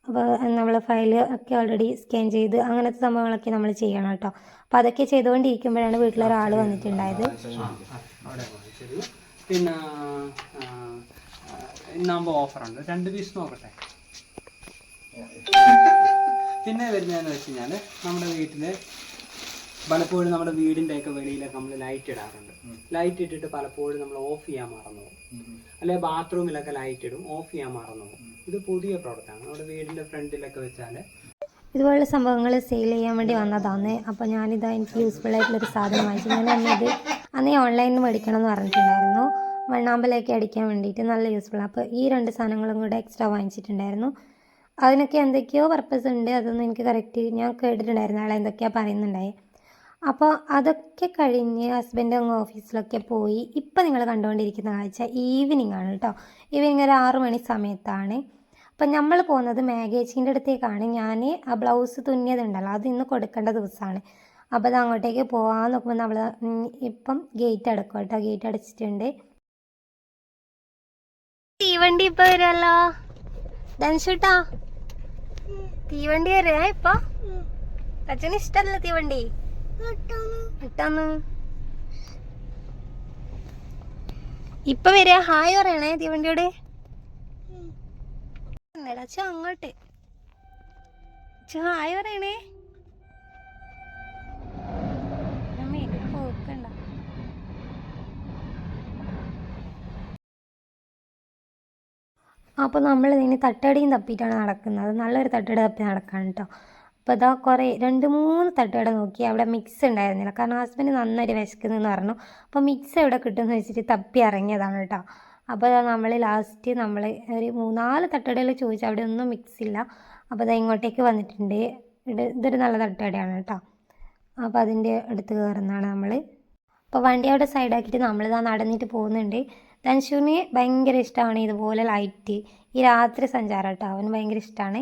അപ്പോൾ നമ്മൾ ഫയൽ ഒക്കെ ഓൾറെഡി സ്കാൻ ചെയ്ത് അങ്ങനത്തെ സംഭവങ്ങളൊക്കെ നമ്മൾ ചെയ്യണം കേട്ടോ. അപ്പോൾ അതൊക്കെ ചെയ്തുകൊണ്ടിരിക്കുമ്പോഴാണ് വീട്ടിലൊരാൾ വന്നിട്ടുണ്ടായത്. പിന്നെ ഇന്നാകുമ്പോൾ ഓഫറുണ്ട്, 2 പീസ് നോക്കട്ടെ. പിന്നെ വരുന്നതെന്ന് വെച്ച് കഴിഞ്ഞാൽ നമ്മുടെ വീട്ടിൽ പലപ്പോഴും നമ്മുടെ വീടിൻ്റെയൊക്കെ വെളിയിലൊക്കെ നമ്മൾ ലൈറ്റ് ഇടാറുണ്ട്. ലൈറ്റ് ഇട്ടിട്ട് പലപ്പോഴും നമ്മൾ ഓഫ് ചെയ്യാൻ മറന്നു പോകും, അല്ലെങ്കിൽ ബാത്റൂമിലൊക്കെ ലൈറ്റ് ഇടും, ഓഫ് ചെയ്യാൻ മറന്നു പോകും. ഇത് പുതിയ പ്രോഡക്റ്റാണ്. നമ്മുടെ വീടിൻ്റെ ഫ്രണ്ടിലൊക്കെ വെച്ചാൽ ഇതുപോലുള്ള സംഭവങ്ങൾ സെയിൽ ചെയ്യാൻ വേണ്ടി വന്നതാണ്. അപ്പോൾ എനിക്ക് യൂസ്ഫുൾ ആയിട്ടുള്ളൊരു സാധനം വാങ്ങിച്ചു. ഞാൻ അന്നേ ഓൺലൈനിൽ നിന്ന് മേടിക്കണം എന്ന് പറഞ്ഞിട്ടുണ്ടായിരുന്നു. മണ്ണാമ്പലൊക്കെ അടിക്കാൻ വേണ്ടിയിട്ട് നല്ല യൂസ്ഫുൾ. അപ്പോൾ ഈ 2 സാധനങ്ങളും കൂടെ എക്സ്ട്രാ വാങ്ങിച്ചിട്ടുണ്ടായിരുന്നു. അതിനൊക്കെ എന്തൊക്കെയോ പർപ്പസ് ഉണ്ട്, അതൊന്നും എനിക്ക് കറക്റ്റ് ഞാൻ കേട്ടിട്ടുണ്ടായിരുന്നു ആളെ എന്തൊക്കെയാണ് പറയുന്നുണ്ടായി. അപ്പോൾ അതൊക്കെ കഴിഞ്ഞ് ഹസ്ബൻഡ് അങ്ങ് ഓഫീസിലൊക്കെ പോയി. ഇപ്പം നിങ്ങൾ കണ്ടുകൊണ്ടിരിക്കുന്ന കാഴ്ച ഈവനിങ് ആണ് കേട്ടോ. ഈവനിങ് ഒരു 6 മണി സമയത്താണ്. അപ്പം നമ്മൾ പോകുന്നത് മാഗേച്ചിൻ്റെ അടുത്തേക്കാണ്. ഞാൻ ആ ബ്ലൗസ് തുന്നിയതുണ്ടല്ലോ, അത് ഇന്ന് കൊടുക്കേണ്ട ദിവസമാണ്. അപ്പോൾ അത് അങ്ങോട്ടേക്ക് പോകാൻ നോക്കുമ്പോൾ നമ്മൾ ഇപ്പം ഗേറ്റ് അടക്കും കേട്ടോ. ഗേറ്റ് അടച്ചിട്ടുണ്ട്. തീവണ്ടി ഇപ്പൊ വരുമല്ലോ ധനുഷൂട്ടാ. തീവണ്ടി വരെ ഇപ്പൊ അച്ഛന് ഇഷ്ടമല്ല തീവണ്ടി ഇട്ടാന്ന് ഇപ്പൊ വരിക. ഹായ് പറയണേ തീവണ്ടിയോട്. അച്ഛ അങ്ങോട്ട് ഹായ് പറയണേ. പോക്കണ്ട. അപ്പോൾ നമ്മൾ ഇതിന് തട്ടടിയും തപ്പിയിട്ടാണ് നടക്കുന്നത്. നല്ലൊരു തട്ടട തപ്പി നടക്കാണ് കേട്ടോ. അപ്പോൾ ഇതാ കുറേ 2-3 തട്ടുകട നോക്കി. അവിടെ മിക്സ് ഉണ്ടായിരുന്നില്ല. കാരണം ഹസ്ബൻഡ് നന്നായിട്ട് വിശക്കുന്നെന്ന് പറഞ്ഞു. അപ്പോൾ മിക്സ് എവിടെ കിട്ടുമെന്ന് വെച്ചിട്ട് തപ്പി ഇറങ്ങിയതാണ് കേട്ടോ. അപ്പോൾ അതാ നമ്മൾ ലാസ്റ്റ് നമ്മൾ ഒരു 3-4 തട്ടുകടയിൽ ചോദിച്ചു, അവിടെ ഒന്നും മിക്സ് ഇല്ല. അപ്പോൾ അതാ ഇങ്ങോട്ടേക്ക് വന്നിട്ടുണ്ട്. ഇതൊരു നല്ല തട്ടുകടയാണ് കേട്ടോ. അപ്പോൾ അതിൻ്റെ അടുത്ത് കയറുന്നതാണ് നമ്മൾ. അപ്പോൾ വണ്ടി അവിടെ സൈഡാക്കിയിട്ട് നമ്മളിതാ നടന്നിട്ട് പോകുന്നുണ്ട്. ധനുഷുവിന് ഭയങ്കര ഇഷ്ടമാണ് ഇതുപോലെ ലൈറ്റ്, ഈ രാത്രി സഞ്ചാരം കേട്ടോ. അവന് ഭയങ്കര ഇഷ്ടമാണ്.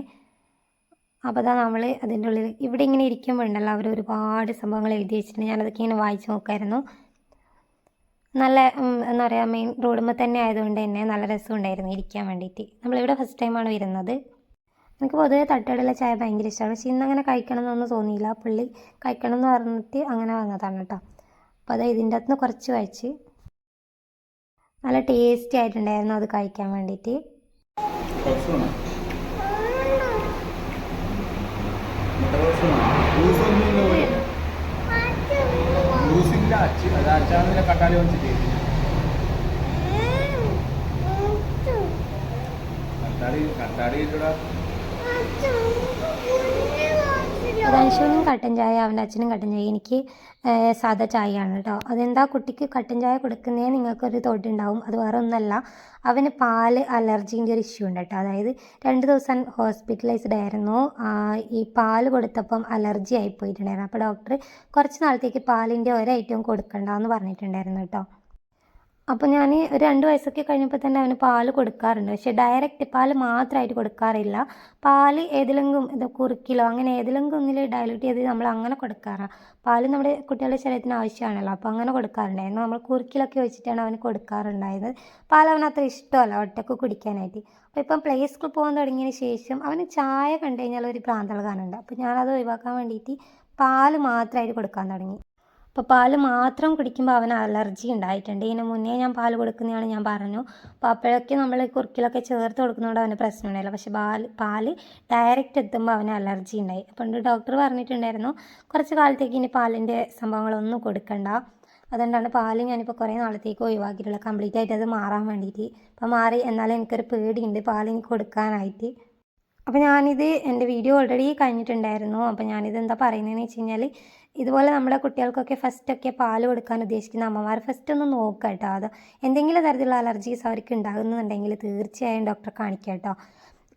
അപ്പോൾ അതാ നമ്മൾ അതിൻ്റെ ഉള്ളിൽ ഇവിടെ ഇങ്ങനെ ഇരിക്കുമ്പോൾ ഉണ്ടല്ലോ, അവർ ഒരുപാട് സംഭവങ്ങൾ എഴുതി വെച്ചിട്ടുണ്ട്. ഞാനതൊക്കെ ഇങ്ങനെ വായിച്ച് നോക്കായിരുന്നു. നല്ല എന്താ പറയുക, മെയിൻ റോഡുമ്പോൾ തന്നെ ആയതുകൊണ്ട് തന്നെ നല്ല രസമുണ്ടായിരുന്നു ഇരിക്കാൻ വേണ്ടിയിട്ട്. നമ്മളിവിടെ ഫസ്റ്റ് ടൈമാണ് വരുന്നത്. എനിക്ക് പൊതുവേ തട്ടുകടയിലെ ചായ ഭയങ്കര ഇഷ്ടമാണ്. പക്ഷേ ഇന്നങ്ങനെ കഴിക്കണം എന്നൊന്നും തോന്നിയില്ല. പുള്ളി കഴിക്കണം എന്ന് പറഞ്ഞിട്ട് അങ്ങനെ വന്നതാണ് കേട്ടോ. അപ്പോൾ അത് ഇതിൻ്റെ അകത്ത് നിന്ന് കുറച്ച് കഴിച്ച് നല്ല ടേസ്റ്റി ആയിട്ടുണ്ടായിരുന്നു അത് കഴിക്കാൻ വേണ്ടിയിട്ട്. ധനുഷുവിനും കട്ടൻ ചായ, അവൻ്റെ അച്ഛനും കട്ടൻ ചായ, എനിക്ക് സാധാ ചായയാണ് കേട്ടോ. അതെന്താ കുട്ടിക്ക് കട്ടൻ ചായ കൊടുക്കുന്നതിന് നിങ്ങൾക്കൊരു തോട്ടുണ്ടാവും. അത് വേറെ ഒന്നല്ല, അവന് പാല് അലർജീൻ്റെ ഒരു ഇഷ്യൂ ഉണ്ട് കേട്ടോ. അതായത് 2 ദിവസം ഹോസ്പിറ്റലൈസ്ഡ് ആയിരുന്നു. ഈ പാല് കൊടുത്തപ്പം അലർജി ആയിപ്പോയിട്ടുണ്ടായിരുന്നു. അപ്പോൾ ഡോക്ടർ കുറച്ച് നാളത്തേക്ക് പാലിൻ്റെ ഒരു ഐറ്റവും കൊടുക്കണ്ടെന്ന് പറഞ്ഞിട്ടുണ്ടായിരുന്നു കേട്ടോ. അപ്പോൾ ഞാൻ ഒരു 2 വയസ്സൊക്കെ കഴിഞ്ഞപ്പോൾ തന്നെ അവന് പാല് കൊടുക്കാറുണ്ട്. പക്ഷേ ഡയറക്റ്റ് പാല് മാത്രമായിട്ട് കൊടുക്കാറില്ല. പാല് ഏതിലെങ്കിലും ഇത് കുറുക്കിലോ അങ്ങനെ ഏതിലെങ്കിലും ഒന്നിൽ ഡയലൂട്ട് ചെയ്ത് നമ്മൾ അങ്ങനെ കൊടുക്കാറാണ്. പാല് നമ്മുടെ കുട്ടികളുടെ ശരീരത്തിന് ആവശ്യമാണല്ലോ. അപ്പോൾ അങ്ങനെ കൊടുക്കാറുണ്ടായിരുന്നു. നമ്മൾ കുറുക്കിലൊക്കെ വെച്ചിട്ടാണ് അവന് കൊടുക്കാറുണ്ടായത്. പാൽ അവന് അത്ര ഇഷ്ടമല്ല ഒറ്റക്ക് കുടിക്കാനായിട്ട്. അപ്പോൾ ഇപ്പം പ്ലേ സ്കൂൾ പോകാൻ തുടങ്ങിയതിന് ശേഷം അവന് ചായ കണ്ടു കഴിഞ്ഞാൽ ഒരു പ്രാന്തളകാനുണ്ട്. അപ്പോൾ ഞാനത് ഒഴിവാക്കാൻ വേണ്ടിയിട്ട് പാല് മാത്രമായിട്ട് കൊടുക്കാൻ തുടങ്ങി. അപ്പോൾ പാല് മാത്രം കുടിക്കുമ്പോൾ അവന് അലർജി ഉണ്ടായിട്ടുണ്ട്. ഇതിന് മുന്നേ ഞാൻ പാല് കൊടുക്കുന്നതാണ് ഞാൻ പറഞ്ഞു. അപ്പോൾ അപ്പോഴൊക്കെ നമ്മൾ കുറുക്കിലൊക്കെ ചേർത്ത് കൊടുക്കുന്നതുകൊണ്ട് അവന് പ്രശ്നമുണ്ടായില്ല. പക്ഷേ പാല് ഡയറക്റ്റ് എത്തുമ്പോൾ അവന് അലർജി ഉണ്ടായി. അപ്പോൾ ഡോക്ടർ പറഞ്ഞിട്ടുണ്ടായിരുന്നു കുറച്ച് കാലത്തേക്ക് ഇനി പാലിൻ്റെ സംഭവങ്ങളൊന്നും കൊടുക്കണ്ട. അതുകൊണ്ടാണ് പാല് ഞാനിപ്പോൾ കുറേ നാളത്തേക്ക് ഒഴിവാക്കിയിട്ടുള്ളത്, കംപ്ലീറ്റ് ആയിട്ട് അത് മാറാൻ വേണ്ടിയിട്ട്. അപ്പോൾ മാറി, എന്നാലും എനിക്കൊരു പേടിയുണ്ട് പാലിന് കൊടുക്കാനായിട്ട്. അപ്പോൾ ഞാനിത് എൻ്റെ വീഡിയോ ഓൾറെഡി കഴിഞ്ഞിട്ടുണ്ടായിരുന്നു. അപ്പോൾ ഞാനിത് എന്താ പറയുന്നതെന്ന് വെച്ച് കഴിഞ്ഞാൽ, ഇതുപോലെ നമ്മുടെ കുട്ടികൾക്കൊക്കെ ഫസ്റ്റൊക്കെ പാല് കൊടുക്കാൻ ഉദ്ദേശിക്കുന്ന അമ്മമാർ ഫസ്റ്റ് ഒന്ന് നോക്കുക കേട്ടോ. അത് എന്തെങ്കിലും തരത്തിലുള്ള അലർജീസ് അവർക്ക് ഉണ്ടാകുന്നുണ്ടെങ്കിൽ തീർച്ചയായും ഡോക്ടറെ കാണിക്കുക കേട്ടോ.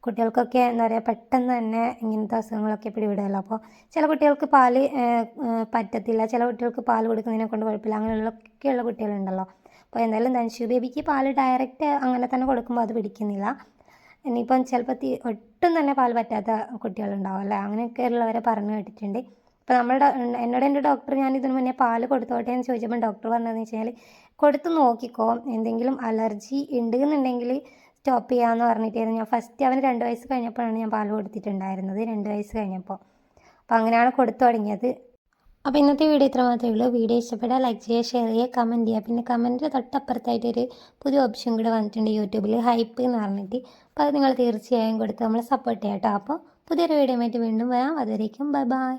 കുട്ടികൾക്കൊക്കെ എന്താ പറയുക, പെട്ടെന്ന് തന്നെ ഇങ്ങനത്തെ അസുഖങ്ങളൊക്കെ പിടിവിടുമല്ലോ. അപ്പോൾ ചില കുട്ടികൾക്ക് പാല് പറ്റത്തില്ല, ചില കുട്ടികൾക്ക് പാല് കൊടുക്കുന്നതിനെ കൊണ്ട് കുഴപ്പമില്ല, അങ്ങനെയുള്ളൊക്കെയുള്ള കുട്ടികളുണ്ടല്ലോ. അപ്പോൾ എന്തായാലും ധനുഷു ബേബിക്ക് പാല് ഡയറക്റ്റ് അങ്ങനെ തന്നെ കൊടുക്കുമ്പോൾ അത് പിടിക്കുന്നില്ല. ഇനിയിപ്പം ചിലപ്പോൾ ഒട്ടും തന്നെ പാൽ പറ്റാത്ത കുട്ടികളുണ്ടാവും അല്ലേ, അങ്ങനെയൊക്കെ ഉള്ളവരെ പറഞ്ഞു കേട്ടിട്ടുണ്ട്. അപ്പോൾ എന്നോട് എൻ്റെ ഡോക്ടർ ഞാൻ ഇതിന് മുന്നേ പാല് കൊടുത്തോട്ടെ എന്ന് ചോദിച്ചപ്പോൾ ഡോക്ടർ പറഞ്ഞതെന്ന് വെച്ച് കഴിഞ്ഞാൽ കൊടുത്ത് നോക്കിക്കോ, എന്തെങ്കിലും അലർജി ഉണ്ടെന്നുണ്ടെങ്കിൽ സ്റ്റോപ്പ് ചെയ്യാമെന്ന് പറഞ്ഞിട്ടായിരുന്നു. ഞാൻ ഫസ്റ്റ് അവന് 2 വയസ്സ് കഴിഞ്ഞപ്പോഴാണ് ഞാൻ പാല് കൊടുത്തിട്ടുണ്ടായിരുന്നത്, 2 വയസ്സ് കഴിഞ്ഞപ്പോൾ. അപ്പോൾ അങ്ങനെയാണ് കൊടുത്തു തുടങ്ങിയത്. അപ്പോൾ ഇന്നത്തെ വീഡിയോ ഇത്ര മാത്രമേ ഉള്ളൂ. വീഡിയോ ഇഷ്ടപ്പെട്ടാൽ ലൈക്ക് ചെയ്യുക, ഷെയർ ചെയ്യുക, കമൻറ്റ് ചെയ്യുക. പിന്നെ കമൻറ്റിൻ്റെ തൊട്ടപ്പുറത്തായിട്ടൊരു പുതിയ ഓപ്ഷൻ കൂടെ വന്നിട്ടുണ്ട് യൂട്യൂബിൽ, ഹൈപ്പ് എന്ന് പറഞ്ഞിട്ട്. അപ്പോൾ അത് നിങ്ങൾ തീർച്ചയായും കൊടുത്ത് നമ്മളെ സപ്പോർട്ട് ചെയ്യാം കേട്ടോ. അപ്പോൾ പുതിയൊരു വീഡിയോ ആയിട്ട് വീണ്ടും വരാം. അതുവരേക്കും ബൈ ബൈ.